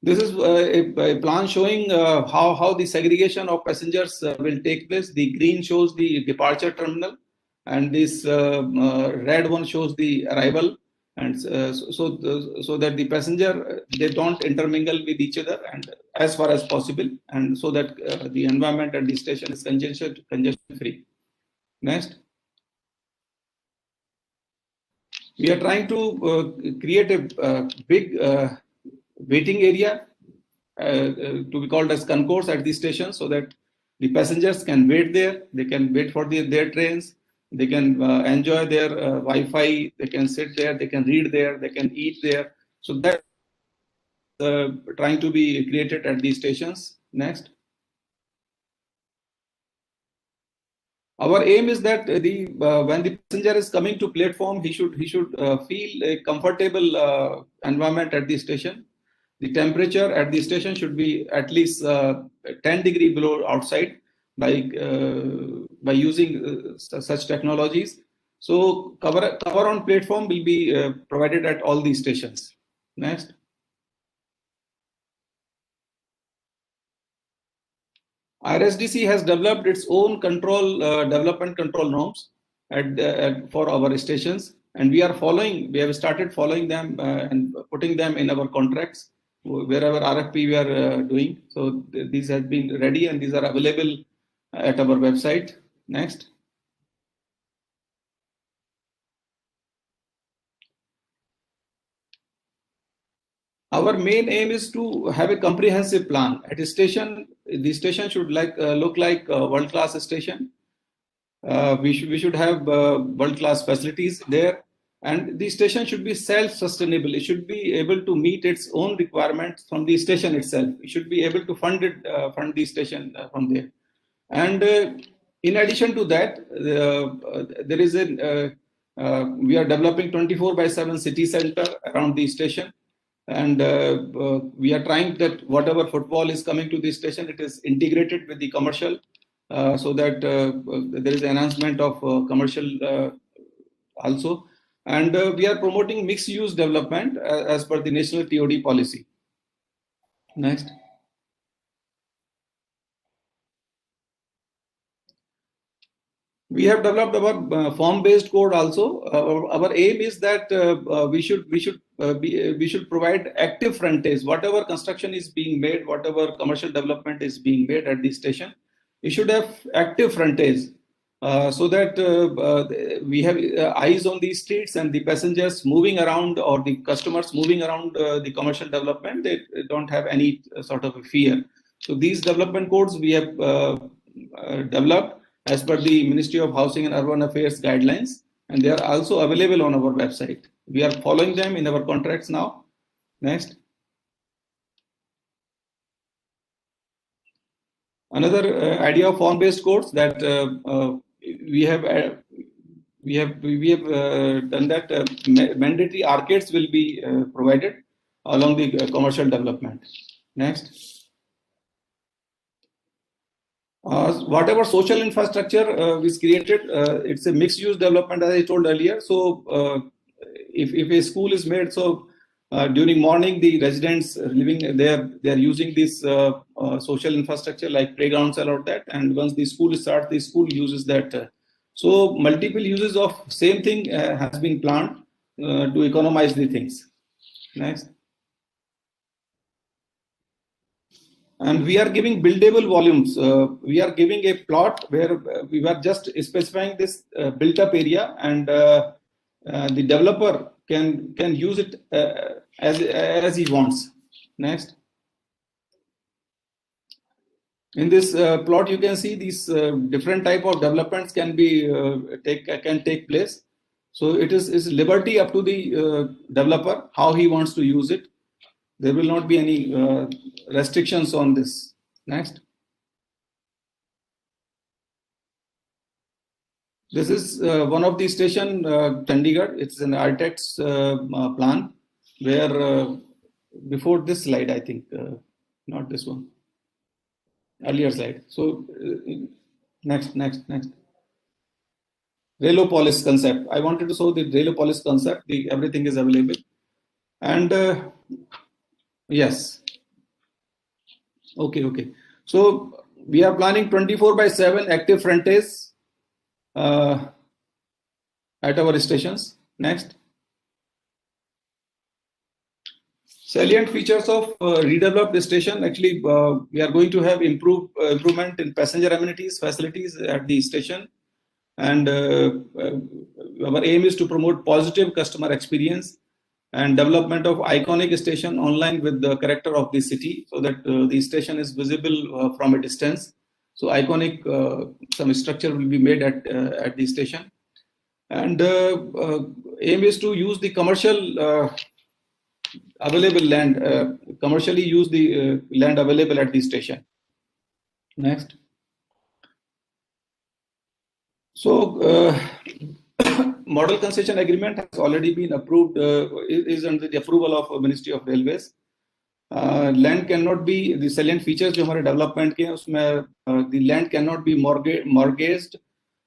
This is a plan showing how the segregation of passengers will take place. The green shows the departure terminal, and this red one shows the arrival. And so that the passenger, they don't intermingle with each other, and as far as possible, and so that the environment at the station is congestion free. Next. We are trying to create a big waiting area to be called as concourse at the station, so that the passengers can wait there. They can wait for their trains. They can enjoy their Wi-Fi, they can sit there, they can read there, they can eat there. So that trying to be created at these stations. Next. Our aim is that when the passenger is coming to platform, he should feel a comfortable environment at the station. The temperature at the station should be at least 10 degrees below outside, by using such technologies. So cover on platform will be provided at all these stations. Next. RSDC has developed its own development control norms for our stations, and we have started following them and putting them in our contracts wherever RFP we are doing. So these have been ready, and these are available at our website. Next. Our main aim is to have a comprehensive plan at a station. The station should look like a world-class station. We should have world-class facilities there, and the station should be self-sustainable. It should be able to meet its own requirements from the station itself. It should be able to fund the station from there. And in addition to that, there is we are developing 24/7 city center around the station, and we are trying that whatever footfall is coming to the station, it is integrated with the commercial, so that there is enhancement of commercial also. And we are promoting mixed use development as per the national TOD policy. Next. We have developed our form-based code also. Our aim is that we should provide active frontage. Whatever construction is being made, whatever commercial development is being made at the station, it should have active frontage. so that we have eyes on these streets, and the passengers moving around or the customers moving around the commercial development, they don't have any sort of a fear. So these development codes we have developed as per the Ministry of Housing and Urban Affairs guidelines, and they are also available on our website. We are following them in our contracts now. Next. Another idea of form-based codes that we have done that mandatory arcades will be provided along the commercial development. Next. Whatever social infrastructure is created, it's a mixed-use development, as I told earlier. So if a school is made, so during morning, the residents living there, they are using this social infrastructure like playgrounds and all that. And once the school starts, the school uses that. So multiple uses of same thing has been planned to economize the things. Next. And we are giving buildable volumes. We are giving a plot where we were just specifying this built-up area, and the developer can use it as he wants. Next. In this plot, you can see these different type of developments can take place. So it is liberty up to the developer how he wants to use it. There will not be any restrictions on this. Next. This is one of the station, Chandigarh. It's an architect's plan where before this slide, I think, not this one, earlier slide. So next. Railopolis concept. I wanted to show the Railopolis concept. Everything is available. And yes. Okay. So we are planning 24/7 active frontage at our stations. Next. Salient features of redeveloped station. Actually, we are going to have improvement in passenger amenities, facilities at the station. And our aim is to promote positive customer experience and development of iconic station online with the character of the city, so that the station is visible from a distance. So iconic, some structure will be made at the station. And aim is to use the commercial available land, commercially use the land available at the station. Next. So model concession agreement has already been approved, is under the approval of Ministry of Railways. Land cannot be, the salient features जो हमारे development के हैं उसमें the land cannot be mortgaged,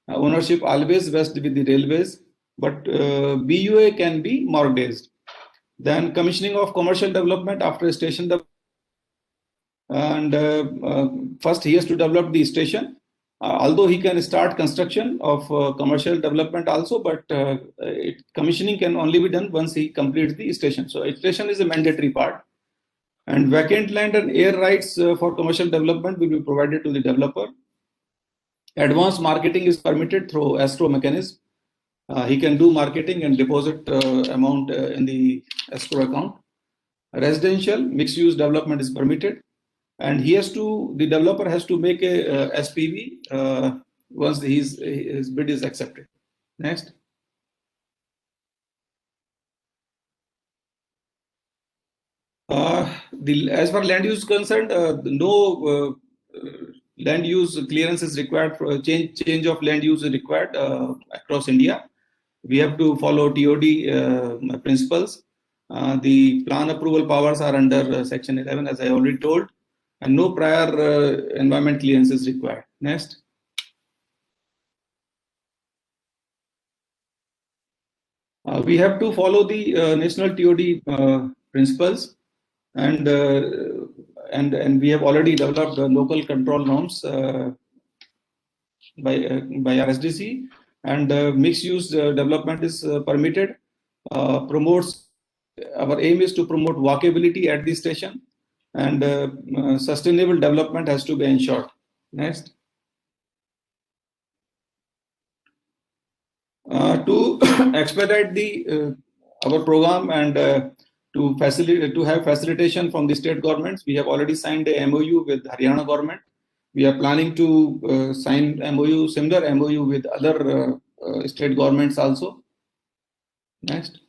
ownership always vests with the railways, but BUA can be mortgaged. Then commissioning of commercial development after station development, and first he has to develop the station. Although he can start construction of commercial development also, but commissioning can only be done once he completes the station. So station is a mandatory part. And vacant land and air rights for commercial development will be provided to the developer. Advanced marketing is permitted through escrow mechanism. He can do marketing and deposit amount in the escrow account. Residential mixed-use development is permitted. And the developer has to make a SPV once his bid is accepted. Next. As far as land use is concerned, no land use clearance is required for change of land use is required across India. We have to follow TOD principles. The plan approval powers are under Section 11, as I already told. And no prior environment clearance is required. Next. We have to follow the national TOD principles, and we have already developed local control norms by RSDC, and mixed use development is permitted. Promotes, our aim is to promote walkability at the station, and sustainable development has to be ensured. Next. To expedite the our program and to have facilitation from the state governments, we have already signed a MOU with Haryana government. We are planning to sign similar MOU with other state governments also. Next.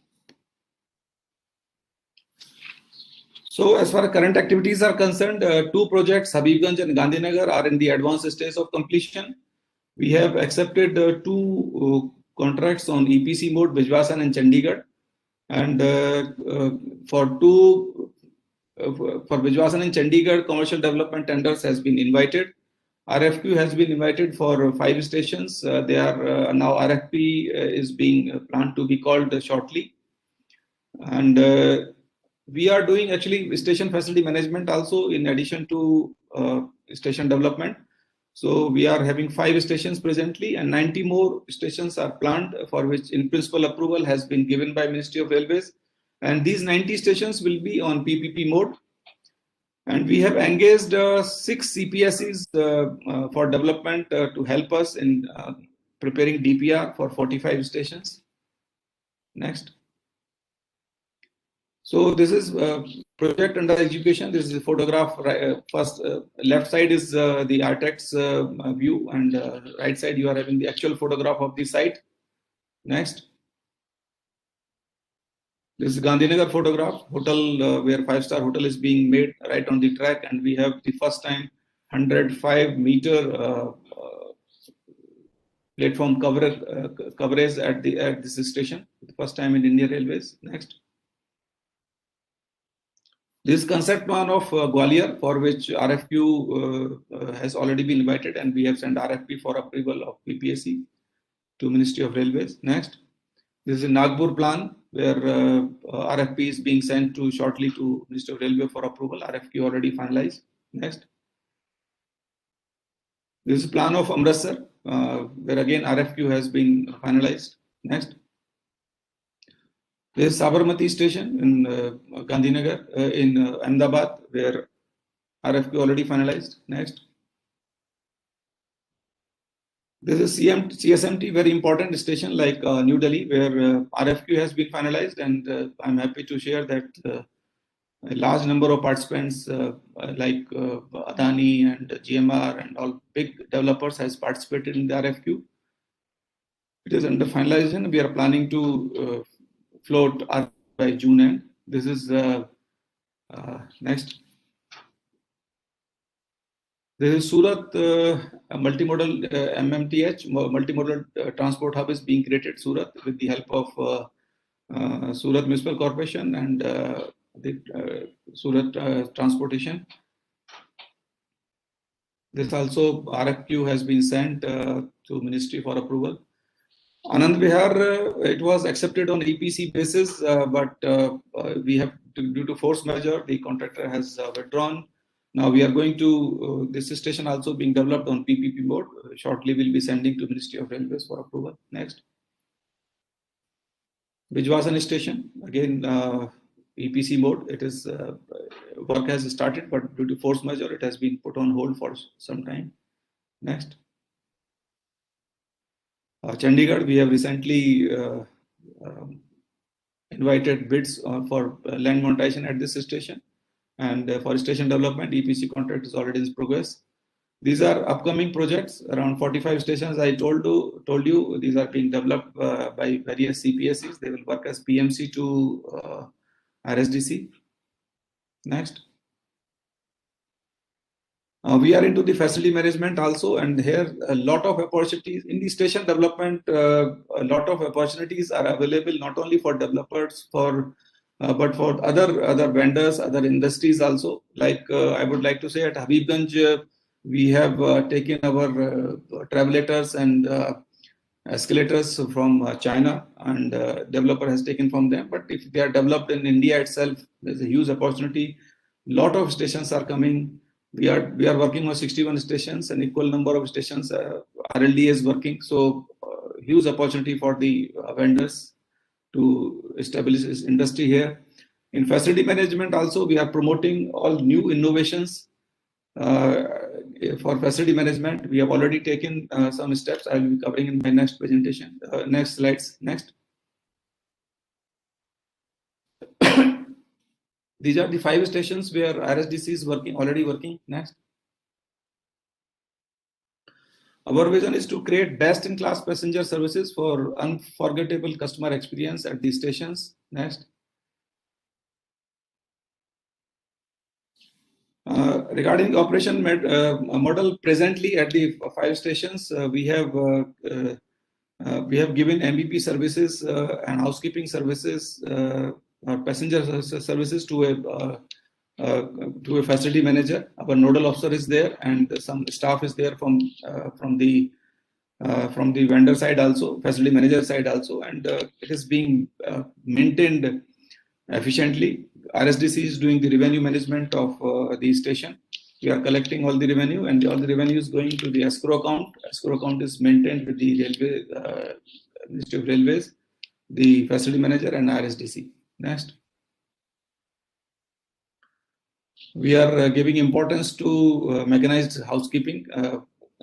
So as far as current activities are concerned, 2 projects, Habibganj and Gandhinagar, are in the advanced stage of completion. We have accepted 2 contracts on EPC mode, Bijwasan and Chandigarh. And for Bijwasan and Chandigarh, commercial development tenders has been invited. RFQ has been invited for 5 stations. They are now RFP is being planned to be called shortly. And we are doing actually station facility management also in addition to station development. So we are having 5 stations presently, and 90 more stations are planned, for which in principle approval has been given by Ministry of Railways. And these 90 stations will be on PPP mode. And we have engaged 6 CPSEs for development to help us in preparing DPR for 45 stations. Next. So this is project under execution. This is a photograph. First, left side is the architect's view, and right side you are having the actual photograph of the site. Next. This is Gandhinagar photograph, hotel where 5-star hotel is being made right on the track, and we have the first time 105-meter platform coverage at this station, the first time in Indian Railways. Next. This is concept plan of Gwalior, for which RFQ has already been invited, and we have sent RFP for approval of PPAC to Ministry of Railways. Next. This is a Nagpur plan, where RFP is being sent to shortly to Ministry of Railway for approval. RFQ already finalized. Next. This is plan of Amritsar, where again RFQ has been finalized. Next. This is Sabarmati station in Gandhinagar, in Ahmedabad, where RFQ already finalized. Next. This is CSMT, very important station like New Delhi, where RFQ has been finalized, and I'm happy to share that a large number of participants like Adani and GMR and all big developers has participated in the RFQ. It is under finalization. We are planning to float by June end. This is next. This is Surat multimodal MMTH, multimodal transport hub is being created Surat with the help of Surat Municipal Corporation and the Surat Transportation. This also RFQ has been sent to Ministry for approval. Anand Vihar, it was accepted on EPC basis, but we have due to force majeure, the contractor has withdrawn. Now we are going to this station also being developed on PPP mode. Shortly we'll be sending to Ministry of Railways for approval. Next. Bijwasan station, again EPC mode. It is work has started, but due to force majeure, it has been put on hold for some time. Next. Chandigarh, we have recently invited bids for land monetization at this station, and for station development, EPC contract is already in progress. These are upcoming projects, around 45 stations. I told you these are being developed by various CPSEs. They will work as PMC to RSDC. Next. We are into the facility management also, and here a lot of opportunities in the station development. A lot of opportunities are available not only for developers, but for other vendors, other industries also. Like I would like to say at Habibganj, we have taken our travelators and escalators from China, and developer has taken from them. But if they are developed in India itself, there's a huge opportunity. Lot of stations are coming. We are working on 61 stations, an equal number of stations. RLD is working, so huge opportunity for the vendors to establish this industry here. In facility management also, we are promoting all new innovations. for facility management, we have already taken some steps. I will be covering in my next presentation. Next slides. Next. These are the 5 stations where RSDC is already working. Next. Our vision is to create best-in-class passenger services for unforgettable customer experience at these stations. Next. Regarding operation model, presently at the 5 stations, we have given MVP services and housekeeping services, passenger services to a facility manager. Our nodal officer is there, and some staff is there from the vendor side also, facility manager side also, and it is being maintained efficiently. RSDC is doing the revenue management of the station. We are collecting all the revenue, and all the revenue is going to the escrow account. Escrow account is maintained with the railway, Ministry of Railways, the facility manager, and RSDC. Next. We are giving importance to mechanized housekeeping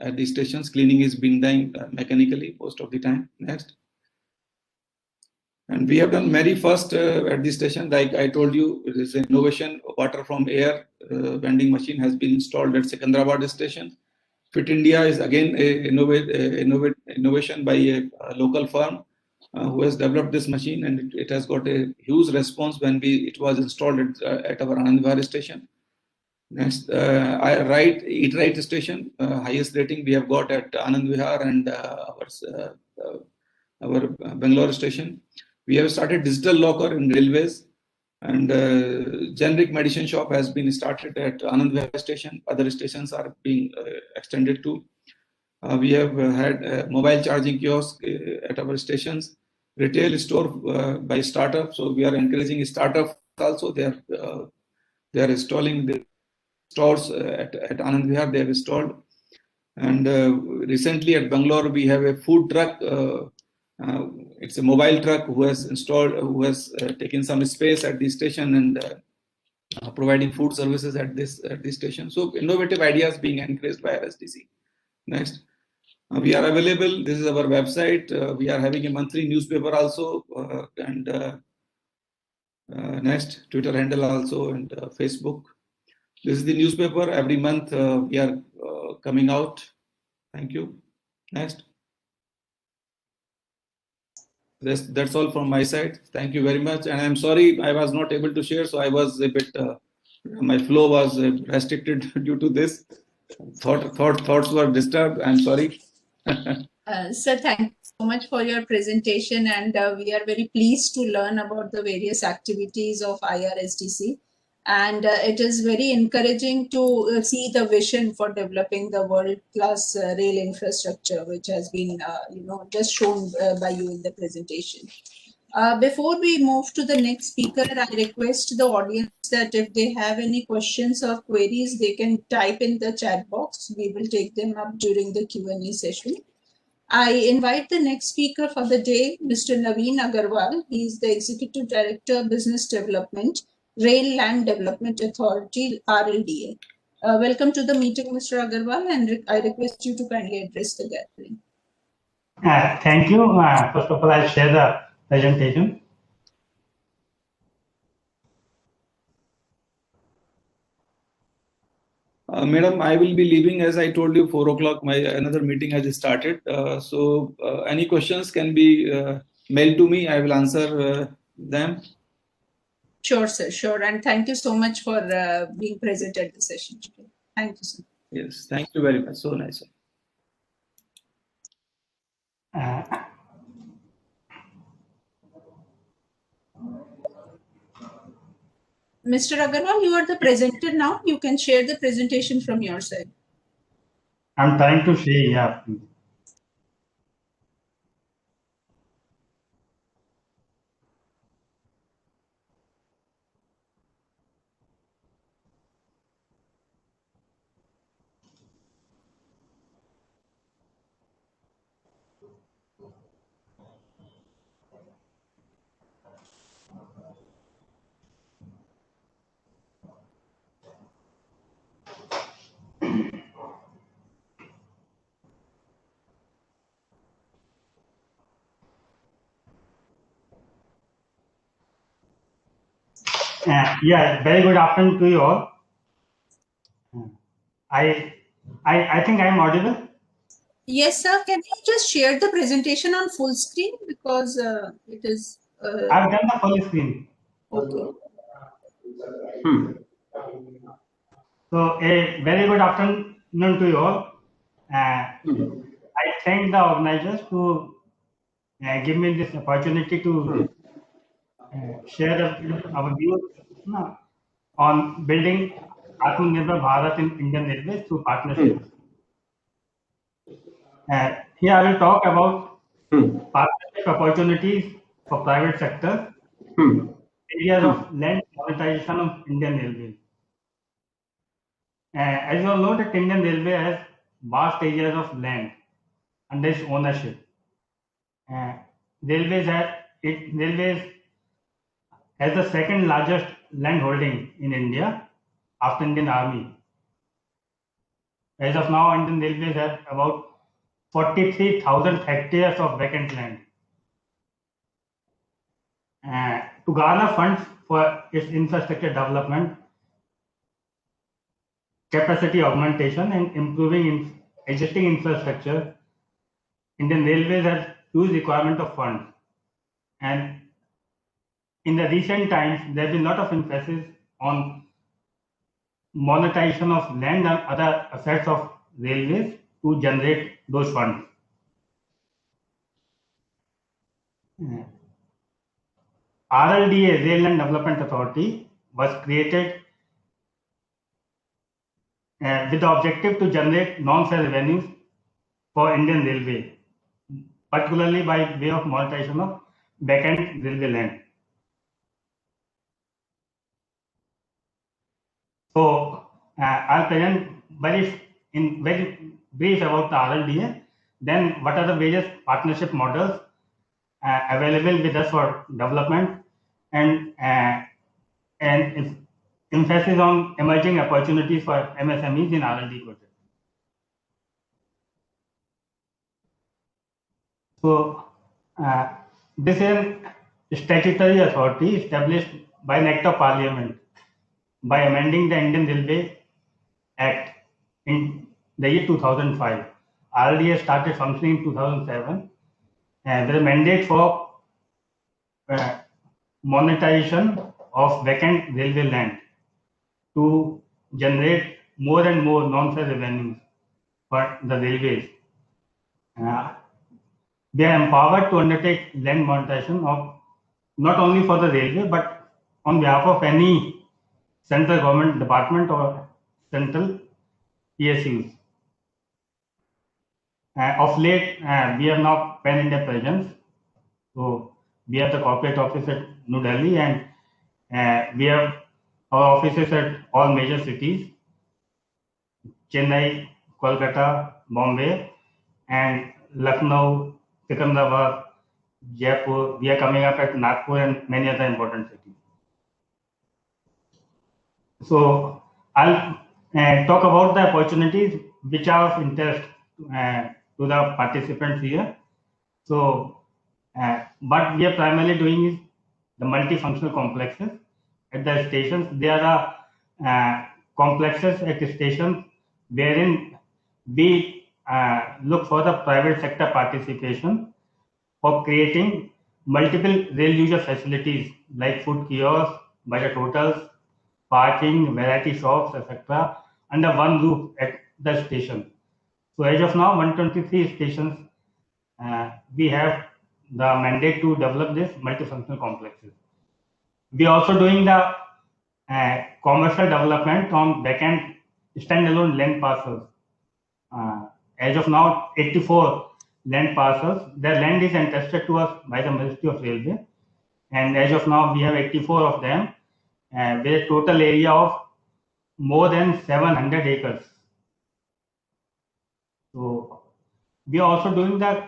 at the stations. Cleaning is being done mechanically most of the time. Next. And we have done many first at the station. Like I told you, it is an innovation. Water from air vending machine has been installed at Secunderabad station. Fit India is again a innovation by a local firm who has developed this machine, and it has got a huge response when it was installed at our Anand Vihar station. Next, Eat Right station, highest rating we have got at Anand Vihar and our Bangalore station. We have started digital locker in railways, and generic medicine shop has been started at Anand Vihar station. Other stations are being extended to. We have had mobile charging kiosk at our stations. Retail store by startup. So we are encouraging startups also. They are installing the stores at Anand Vihar. They have installed. And recently at Bangalore, we have a food truck. It's a mobile truck who has taken some space at the station and providing food services at this station. So innovative ideas being encouraged by RSDC. Next. We are available. This is our website. We are having a monthly newspaper also, and next, Twitter handle also, and Facebook. This is the newspaper. Every month we are coming out. Thank you. Next. That's all from my side. Thank you very much. And I'm sorry I was not able to share. So I was a bit, my flow was restricted due to this. Thoughts were disturbed. I'm sorry. Sir, thank you so much for your presentation, and we are very pleased to learn about the various activities of IRSDC. And it is very encouraging to see the vision for developing the world-class rail infrastructure, which has been, just shown by you in the presentation. Before we move to the next speaker, I request the audience that if they have any questions or queries, they can type in the chat box. We will take them up during the Q&A session. I invite the next speaker for the day, Mr. Naveen Agarwal. He is the Executive Director, Business Development, Rail Land Development Authority, RLDA. Welcome to the meeting, Mr. Agarwal, and I request you to kindly address the gathering. Thank you. First of all, I'll share the presentation. Madam, I will be leaving, as I told you, 4 o'clock. My another meeting has started. So any questions can be mailed to me. I will answer them. Sure, sir. Sure. And thank you so much for being present at the session today. Thank you, sir. Yes, thank you very much. So nice. Mr. Agarwal, you are the presenter now. You can share the presentation from your side. I'm trying to share, yeah. Yeah, very good afternoon to you all. I think I'm audible. Yes, sir. Can you just share the presentation on full screen because it is. I've done the full screen. Okay. So a very good afternoon to you all. I thank the organizers to give me this opportunity to share our views on building Atmanirbhar Bharat in Indian Railways through partnerships. Here I will talk about partnership opportunities for private sector, areas of land monetization of Indian Railways. As you all know, that Indian Railway has vast areas of land under its ownership. Railways has the second largest land holding in India after Indian Army. As of now, Indian Railways have about 43,000 hectares of vacant land. To garner funds for its infrastructure development, capacity augmentation, and improving existing infrastructure, Indian Railways has huge requirement of funds. And in the recent times, there has been a lot of emphasis on monetization of land and other assets of railways to generate those funds. RLDA, Rail Land Development Authority, was created with the objective to generate non-fare revenues for Indian Railway, particularly by way of monetization of vacant railway land. So I'll present very brief about the RLDA. Then what are the various partnership models available with us for development, and emphasis on emerging opportunities for MSMEs in RLD projects. So this is a statutory authority established by an Act of Parliament by amending the Indian Railway Act in the year 2005. RLDA started functioning in 2007 with a mandate for monetization of vacant railway land to generate more and more non-fare revenues for the railways. They are empowered to undertake land monetization of not only for the railway but on behalf of any central government department or central PSUs. Of late, we have now pan-India presence. So we have the corporate office at New Delhi, and we have our offices at all major cities: Chennai, Kolkata, Bombay, and Lucknow, Secunderabad, Jaipur. We are coming up at Nagpur and many other important cities. So I'll talk about the opportunities which are of interest to the participants here. So what we are primarily doing is the multifunctional complexes at the stations. There are complexes at the stations wherein we look for the private sector participation for creating multiple rail user facilities like food kiosks, budget hotels, parking, variety shops, etc. under one roof at the station. So as of now, 123 stations, we have the mandate to develop this multifunctional complexes. We are also doing the commercial development on vacant standalone land parcels. As of now, 84 land parcels. Their land is entrusted to us by the Ministry of Railway, and as of now, we have 84 of them with a total area of more than 700 acres. So we are also doing the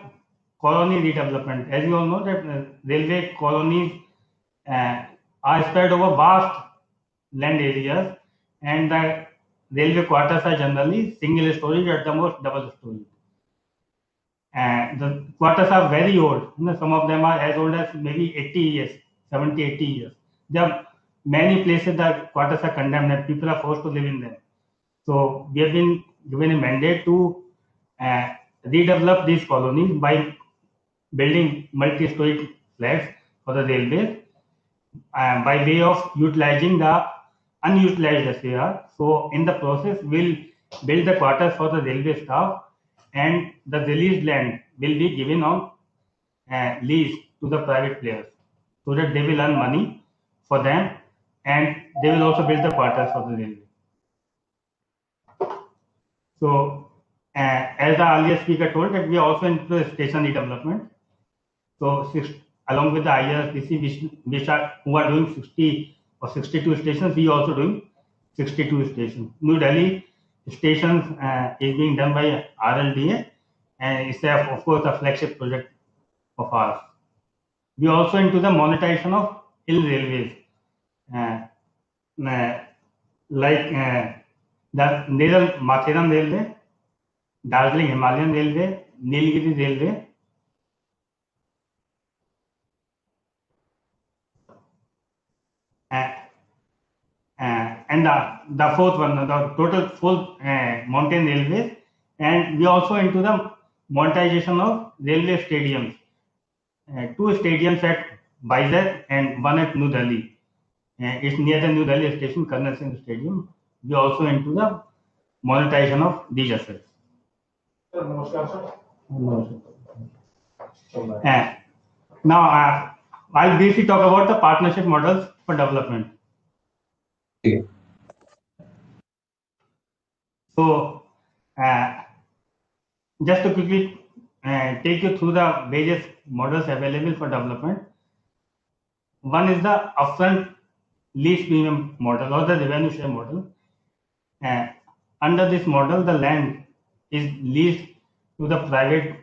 colony redevelopment. As you all know, that railway colonies are spread over vast land areas, and the railway quarters are generally single story, at the most double story. And the quarters are very old. Some of them are as old as maybe 80 years, 70, 80 years. They are many places the quarters are condemned and people are forced to live in them. So we have been given a mandate to redevelop these colonies by building multi-story flats for the railways by way of utilizing the unutilized SAR. So in the process, we'll build the quarters for the railway staff, and the released land will be given on lease to the private players, so that they will earn money for them, and they will also build the quarters for the railway. So as the earlier speaker told, that we are also into the station redevelopment. So along with the IRCC, who are doing 60 or 62 stations, we are also doing 62 stations. New Delhi stations is being done by RLDA, and it's of course a flagship project of ours. We are also into the monetization of hill railways, like the Neral Mathiran Railway, Darjeeling Himalayan Railway, Nilgiri Railway, and the fourth one, the total full mountain railways. And we also into the monetization of railway stadiums. Two stadiums at Vizag and one at New Delhi. It's near the New Delhi station, Karnal Singh Stadium. We also into the monetization of these assets. Now, I'll briefly talk about the partnership models for development. Okay. So, just to quickly take you through the various models available for development. One is the upfront lease premium model or the revenue share model. Under this model, the land is leased to the private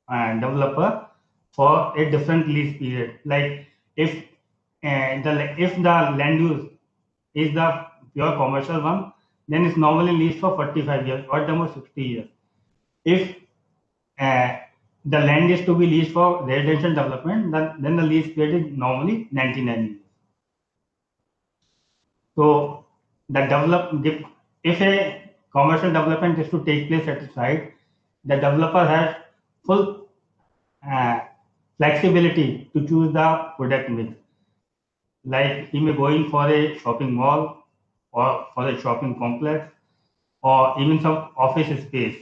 developer for a different lease period. Like if the land use is the pure commercial one, then it's normally leased for 45 years or the most 60 years. If the land is to be leased for residential development, then the lease period is normally 99 years. So if a commercial development is to take place at a site, the developer has full flexibility to choose the product mix. Like he may go in for a shopping mall or for a shopping complex, or even some office space,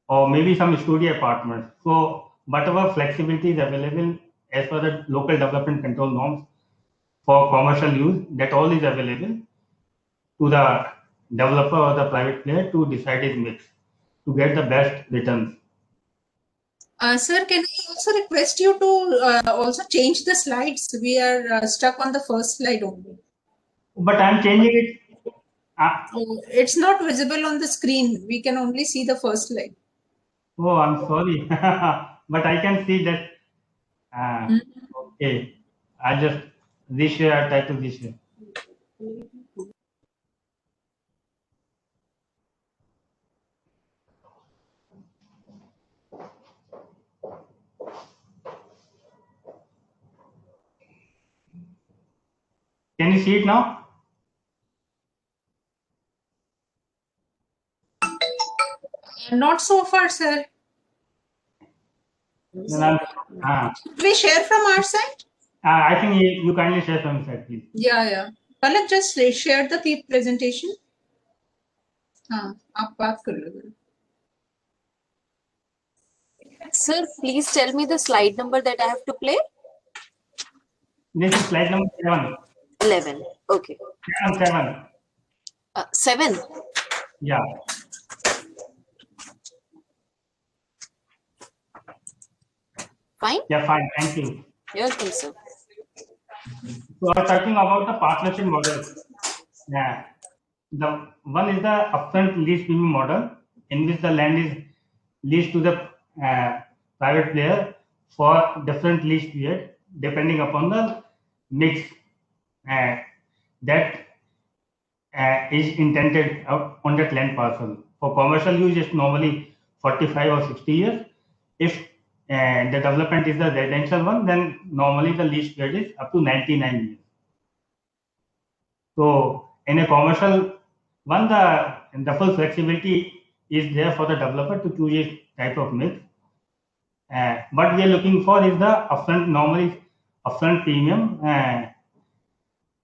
or maybe some studio apartments. So whatever flexibility is available as per the local development control norms for commercial use, that all is available to the developer or the private player to decide his mix to get the best returns. Sir, can I also request you to also change the slides? We are stuck on the first slide only. But I'm changing it. It's not visible on the screen. We can only see the first slide. Oh, I'm sorry. But I can see that. Okay. I just reshare, try to reshare. Can you see it now? Not so far, sir. Please share from our side. I think you kindly share from your side, please. Yeah. Palak, just share the presentation. आप बात कर लो. Sir, please tell me the slide number that I have to play. This is slide number 7. 11. Okay. 7. 7. Yeah. Fine? Yeah, fine. Thank you. You're welcome, sir. So I'm talking about the partnership model. Yeah. The one is the upfront lease premium model, in which the land is leased to the private player for different lease period depending upon the mix that is intended on that land parcel. For commercial use, it's normally 45 or 60 years. If the development is the residential one, then normally the lease period is up to 99 years. So in a commercial one, the full flexibility is there for the developer to choose a type of mix. What we are looking for is the normally upfront premium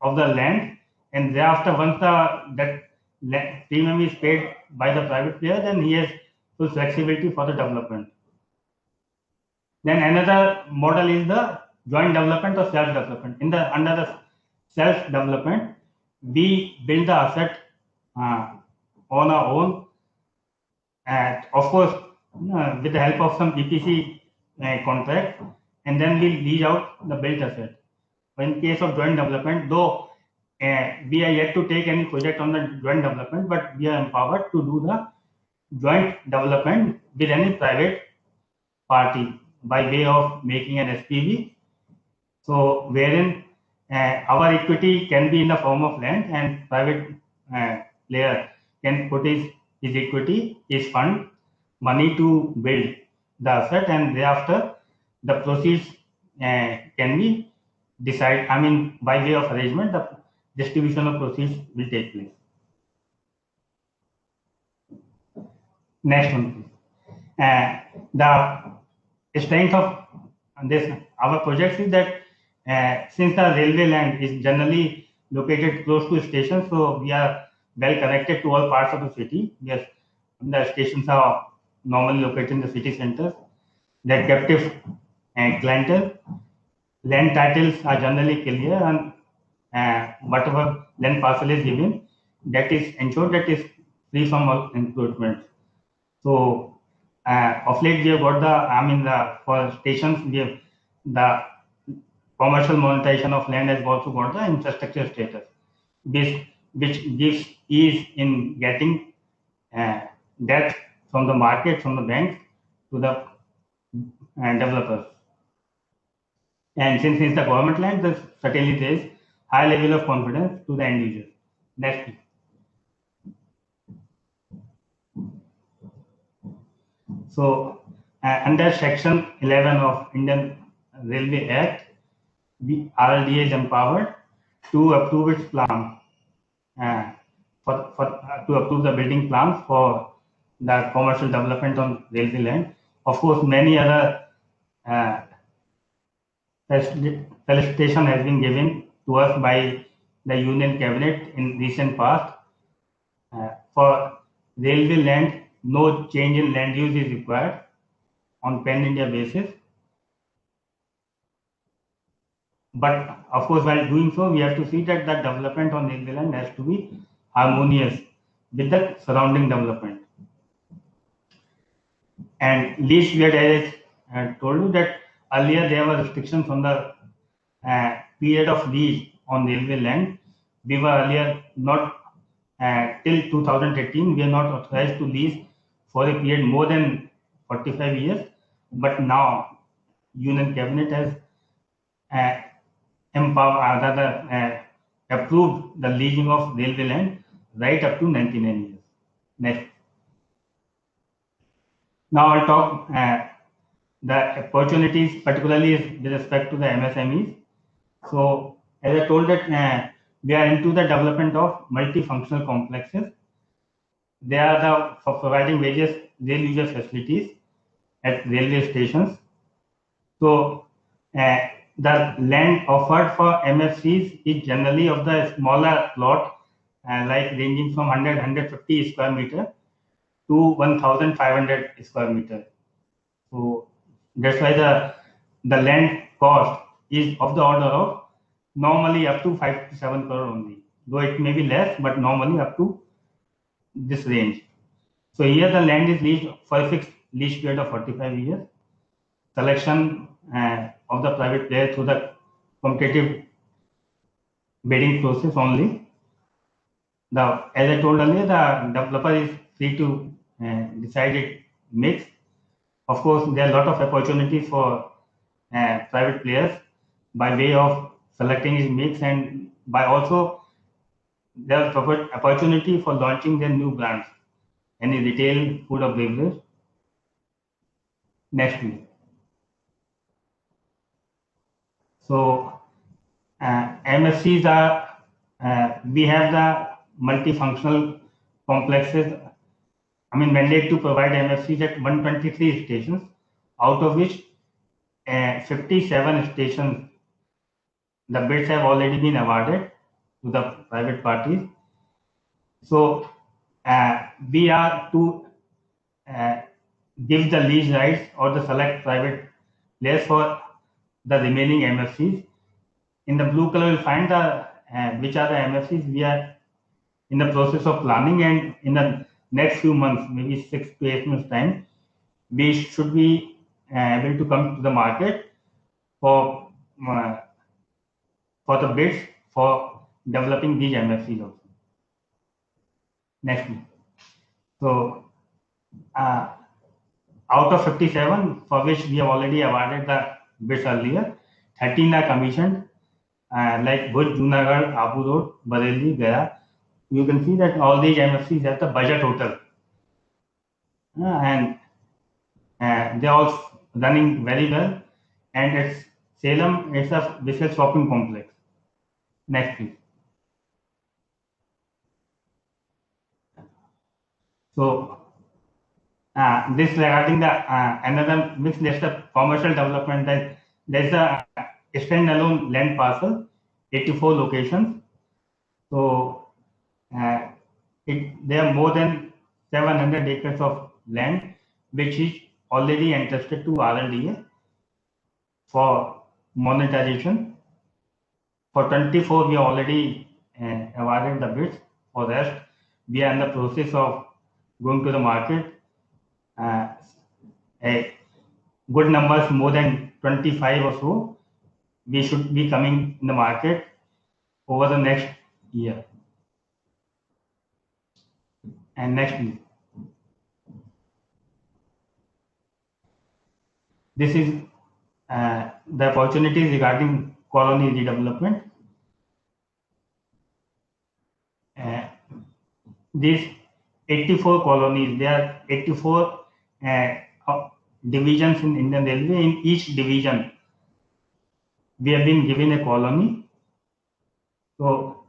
of the land, and thereafter once that premium is paid by the private player, then he has full flexibility for the development. Then another model is the joint development or self development. Under the self development, we build the asset on our own, and of course with the help of some EPC contract, and then we lease out the built asset. In case of joint development, though we are yet to take any project on the joint development, but we are empowered to do the joint development with any private party by way of making an SPV. So wherein our equity can be in the form of land, and private player can put his equity, his fund, money to build the asset, and thereafter the proceeds can be decided. I mean, by way of arrangement, the distribution of proceeds will take place. Next one, please. The strength of this our project is that since the railway land is generally located close to stations, so we are well connected to all parts of the city. Yes, the stations are normally located in the city centers. Their captive clientele, land titles are generally clear, and whatever land parcel is given, that is ensured that is free from all encroachments. So of late we have got for stations we have the commercial monetization of land has also got the infrastructure status, which gives ease in getting debt from the market, from the banks to the developers. And since it's the government land, certainly there is high level of confidence to the end user. Next, please. So under Section 11 of Indian Railway Act, the RLDA is empowered to approve its plan to approve the building plans for the commercial development on railway land. Of course, many other felicitation has been given to us by the Union Cabinet in recent past. For railway land, no change in land use is required on pan-India basis. But of course, while doing so, we have to see that the development on railway land has to be harmonious with the surrounding development. And lease period, as I told you that earlier there were restrictions on the period of lease on railway land. We were earlier not till 2018, we are not authorized to lease for a period more than 45 years. But now, Union Cabinet has approved the leasing of railway land right up to 99 years. Next. Now I'll talk the opportunities, particularly with respect to the MSMEs. So as I told that we are into the development of multifunctional complexes. They are for providing various rail user facilities at railway stations. So the land offered for MFCs is generally of the smaller plot, like ranging from 150 square meter to 1,500 square meter. So that's why the land cost is of the order of normally up to 5 to 7 crore only, though it may be less, but normally up to this range. So here the land is leased for a fixed lease period of 45 years. Selection of the private player through the competitive bidding process only. As I told earlier, the developer is free to decide its mix. Of course, there are a lot of opportunities for private players by way of selecting his mix, and by also there's opportunity for launching their new brands, any retail, food or beverage. Next, please. So MFCs are we have the multifunctional complexes, mandate to provide MFCs at 123 stations, out of which 57 stations, the bids have already been awarded to the private parties. So we are to give the lease rights or the select private players for the remaining MFCs. In the blue color, you'll find the which are the MFCs we are in the process of planning, and in the next few months, maybe 6 to 8 months time, we should be able to come to the market for the bids for developing these MFCs also. Next, please. So out of 57 for which we have already awarded the bids earlier, 13 are commissioned, like Bhuj, Junagadh, Abu Road, Bareilly, Gaya. You can see that all these MFCs have the budget total, and they're all running very well. And it's Salem, it's a visual shopping complex. Next, please. So this regarding the another mixed list of commercial development, that there's a standalone land parcel, 84 locations. So there are more than 700 acres of land which is already entrusted to RLDA for monetization. For 24, we already awarded the bids. For the rest, we are in the process of going to the market. A good numbers, more than 25 or so, we should be coming in the market over the next year. And next, please. This is the opportunities regarding colony redevelopment. These 84 colonies, there are 84 divisions in Indian Railway. In each division, we have been given a colony. So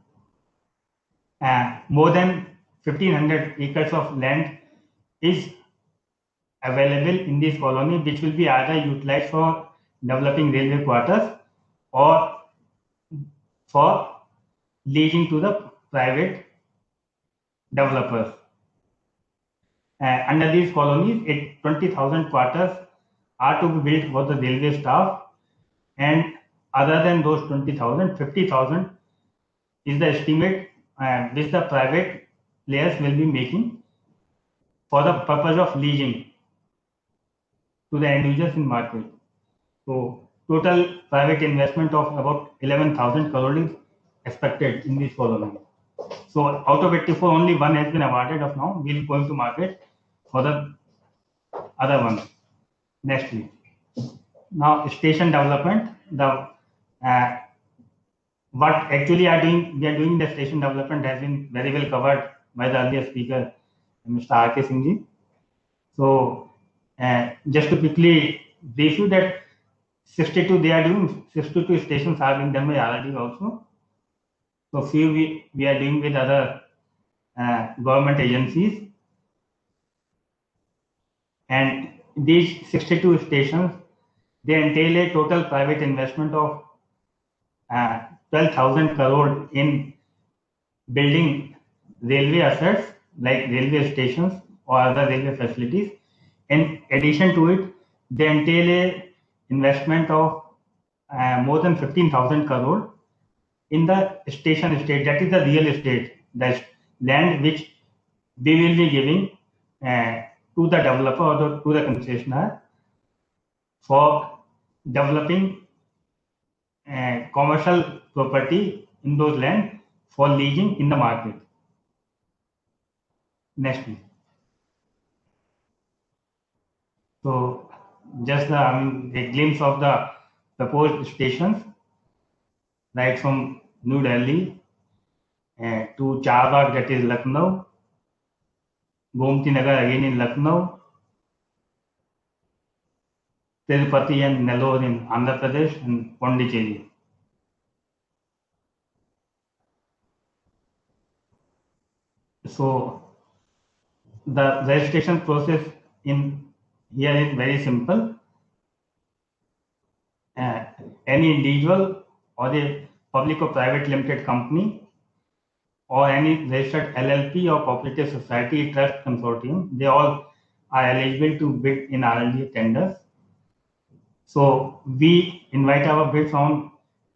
more than 1500 acres of land is available in this colony, which will be either utilized for developing railway quarters or for leasing to the private developers. Under these colonies, 20,000 quarters are to be built for the railway staff, and other than those 20,000, 50,000 is the estimate which the private players will be making for the purpose of leasing to the end users in market. So total private investment of about 11,000 crore is expected in this colony. So out of 84, only one has been awarded of now. We'll go to market for the other one. Next, please. Now station development. The what actually we are doing the station development has been very well covered by the earlier speaker, Mr. R.K. Singh ji. So just to quickly brief you that 62 stations are being done by RRD also. So few we are doing with other government agencies, and these 62 stations, they entail a total private investment of 12,000 crore in building railway assets like railway stations or other railway facilities. In addition to it, they entail a investment of more than 15,000 crore in the station estate, that is the real estate, the land which we will be giving to the developer or to the concessionaire for developing commercial property in those land for leasing in the market. Next, please. So just a glimpse of the proposed stations, right from New Delhi to Charbagh, that is Lucknow, Gomti Nagar again in Lucknow, Tirupati and Nellore in Andhra Pradesh, and Pondicherry. So the registration process in here is very simple. Any individual or a public or private limited company or any registered LLP or cooperative society trust consortium, they all are eligible to bid in RLD tenders. So we invite our bids on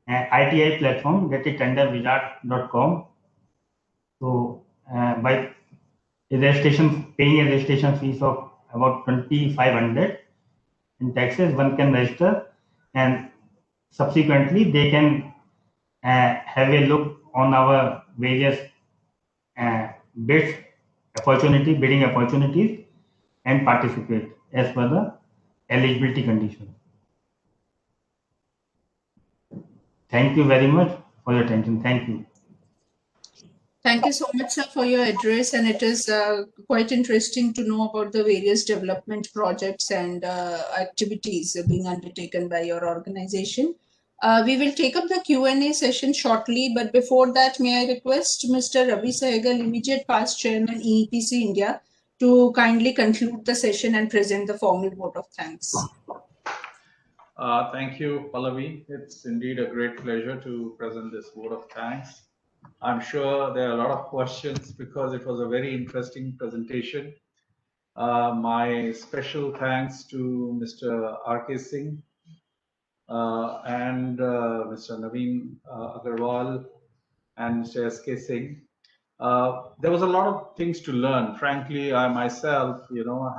ITI platform, that is tenderwizard.com. So by paying a registration fees of about 2,500 in taxes, one can register, and subsequently they can have a look on our various bidding opportunities and participate as per the eligibility conditions. Thank you very much for your attention. Thank you. Thank you so much, sir, for your address. And it is quite interesting to know about the various development projects and activities being undertaken by your organization. We will take up the Q&A session shortly, but before that, may I request Mr. Ravi Sehgal, immediate past chairman, EEPC India, to kindly conclude the session and present the formal vote of thanks. Thank you, Pallavi. It's indeed a great pleasure to present this vote of thanks. I'm sure there are a lot of questions because it was a very interesting presentation. My special thanks to Mr. R.K. Singh and Mr. Naveen Agarwal and Mr. S.K. Singh. There was a lot of things to learn. Frankly, I myself,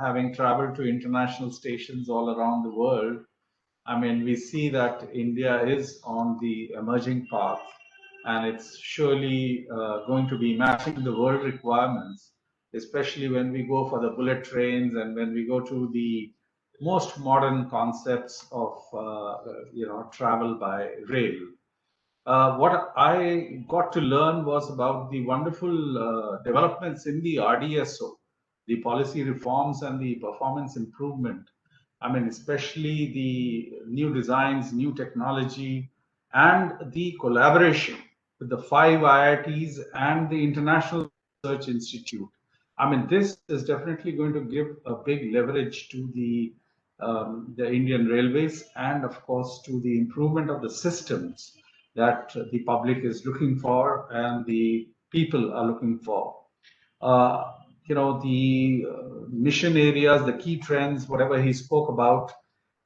having traveled to international stations all around the world, I mean, we see that India is on the emerging path, and it's surely going to be matching the world requirements, especially when we go for the bullet trains and when we go to the most modern concepts of travel by rail. What I got to learn was about the wonderful developments in the RDSO, the policy reforms and the performance improvement. I mean, especially the new designs, new technology, and the collaboration with the 5 IITs and the International Research Institute. I mean, this is definitely going to give a big leverage to the Indian Railways and, of course, to the improvement of the systems that the public is looking for and the people are looking for. The mission areas, the key trends, whatever he spoke about.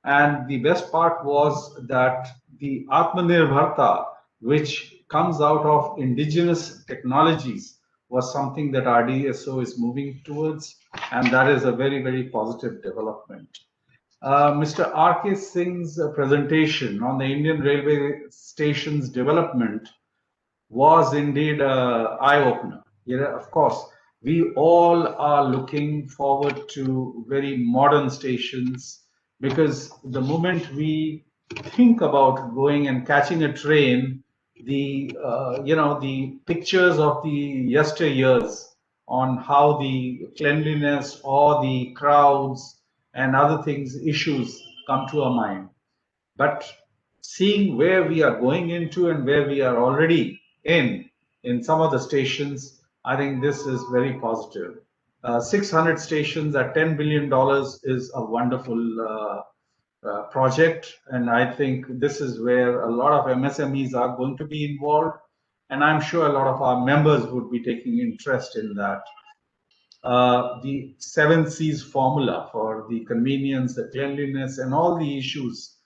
And the best part was that the Atmanirbharta, which comes out of indigenous technologies, was something that RDSO is moving towards. And that is a very, very positive development. Mr. R.K. Singh's presentation on the Indian railway stations development was indeed an eye-opener. Of course, we all are looking forward to very modern stations, because the moment we think about going and catching a train, the pictures of the yesteryears on how the cleanliness or the crowds and other things, issues come to our mind. But seeing where we are going into and where we are already in some of the stations, I think this is very positive. 600 stations at $10 billion is a wonderful project. And I think this is where a lot of MSMEs are going to be involved. And I'm sure a lot of our members would be taking interest in that. The 7 C's formula for the convenience, the cleanliness, and all the issues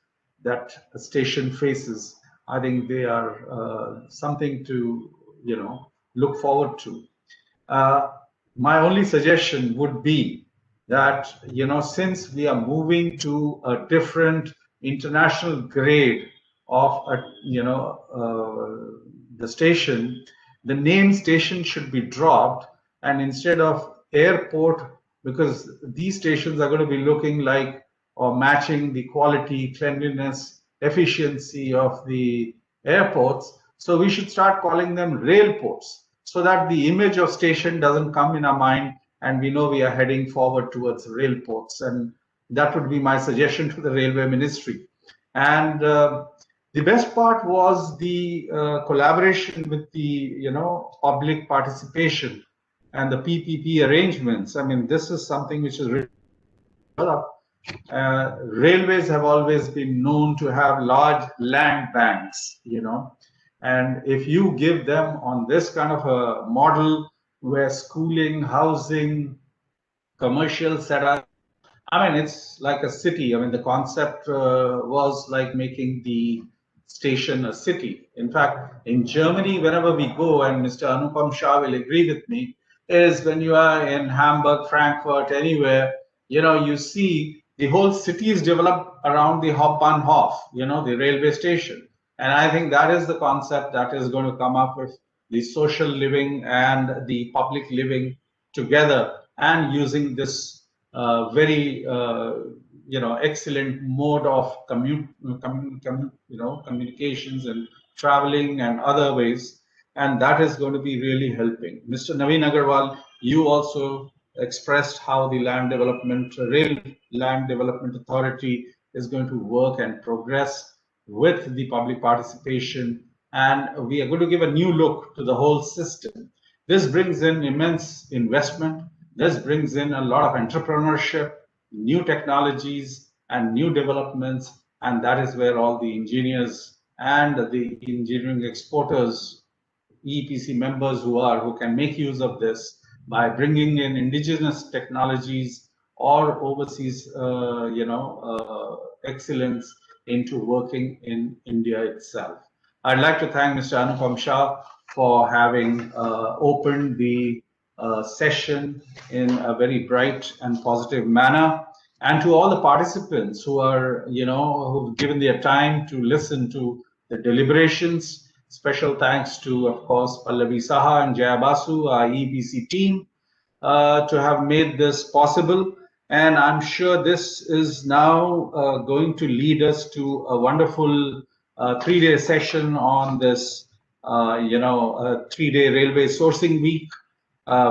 that a station faces, I think they are something to, look forward to. My only suggestion would be that, since we are moving to a different international grade of, the station, the name station should be dropped, and instead of airport, because these stations are going to be looking like or matching the quality, cleanliness, efficiency of the airports. So we should start calling them rail ports, so that the image of station doesn't come in our mind and we know we are heading forward towards rail ports. And that would be my suggestion to the Railway Ministry. And the best part was the collaboration with the, public participation. and the PPP arrangements. I mean, this is something which is really developed. Railways have always been known to have large land banks, and if you give them on this kind of a model where schooling, housing, commercial setup, I mean, it's like a city. I mean, the concept was like making the station a city. In fact, in Germany, whenever we go, and Mr. Anupam Shah will agree with me, is when you are in Hamburg, Frankfurt, anywhere, you see the whole city is developed around the Hauptbahnhof, the railway station. And I think that is the concept that is going to come up with the social living and the public living together, and using this very excellent mode of communications and traveling and other ways, and that is going to be really helping. Mr. Naveen Agarwal, you also expressed how the Rail Land Development Authority is going to work and progress with the public participation, and we are going to give a new look to the whole system. This brings in immense investment. This brings in a lot of entrepreneurship, new technologies, and new developments, and that is where all the engineers and the engineering exporters, EPC members who can make use of this by bringing in indigenous technologies or overseas, excellence into working in India itself. I'd like to thank Mr. Anupam Shah for having opened the session in a very bright and positive manner, and to all the participants who are, who've given their time to listen to the deliberations. Special thanks to, of course, Pallavi Saha and Jaya Basu, our EPC team, to have made this possible. And I'm sure this is now going to lead us to a wonderful 3-day session on this, 3-day railway sourcing week,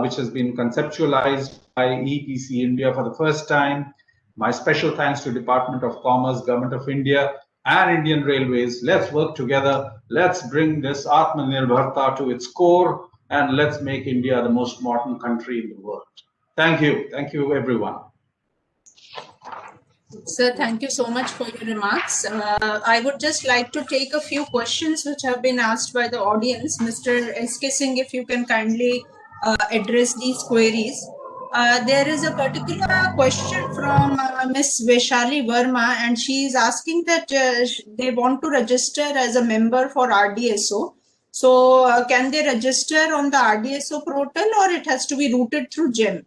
which has been conceptualized by EPC India for the first time. My special thanks to Department of Commerce, Government of India, and Indian Railways. Let's work together. Let's bring this Atmanirbharta to its core, and let's make India the most modern country in the world. Thank you. Thank you, everyone. Sir, thank you so much for your remarks. I would just like to take a few questions which have been asked by the audience. Mr. S.K. Singh, if you can kindly address these queries. There is a particular question from Ms. Vaishali Verma, and she is asking that they want to register as a member for RDSO. So can they register on the RDSO portal, or it has to be routed through GEM?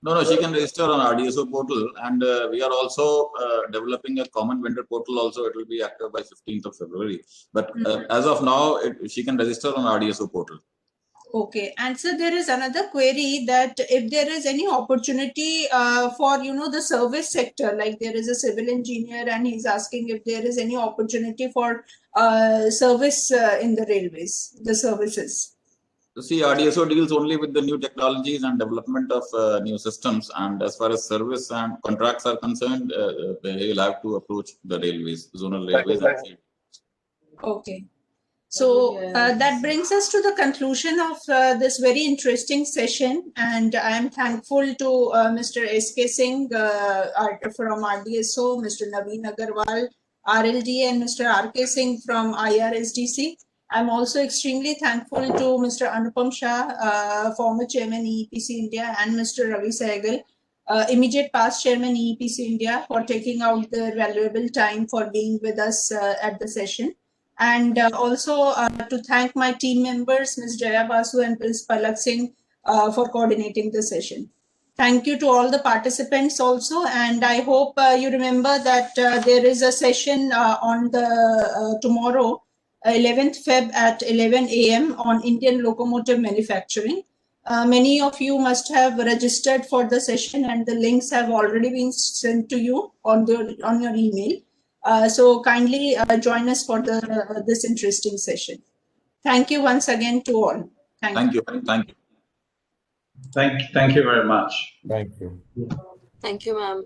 No, she can register on RDSO portal, and we are also developing a common vendor portal also. It will be active by 15th of February. But as of now, she can register on RDSO portal. Okay, and so there is another query that if there is any opportunity for, the service sector, like there is a civil engineer and he's asking if there is any opportunity for service in the railways, the services. See, RDSO deals only with the new technologies and development of new systems. And as far as service and contracts are concerned, they will have to approach the railways, zonal railways. Okay. So that brings us to the conclusion of this very interesting session, and I am thankful to Mr. S.K. Singh from RDSO, Mr. Naveen Agarwal, RLD, and Mr. R.K. Singh from IRSDC. I'm also extremely thankful to Mr. Anupam Shah, former chairman EPC India, and Mr. Ravi Sehgal, immediate past chairman EPC India, for taking out their valuable time for being with us at the session. And also to thank my team members, Ms. Jaya Basu and Ms. Palak Singh, for coordinating the session. Thank you to all the participants also, and I hope you remember that there is a session on the tomorrow, 11th Feb at 11 a.m. on Indian locomotive manufacturing. Many of you must have registered for the session, and the links have already been sent to you on your email. So kindly join us for this interesting session. Thank you once again to all. Thank you. Thank you. Thank you very much. Thank you. Thank you, ma'am.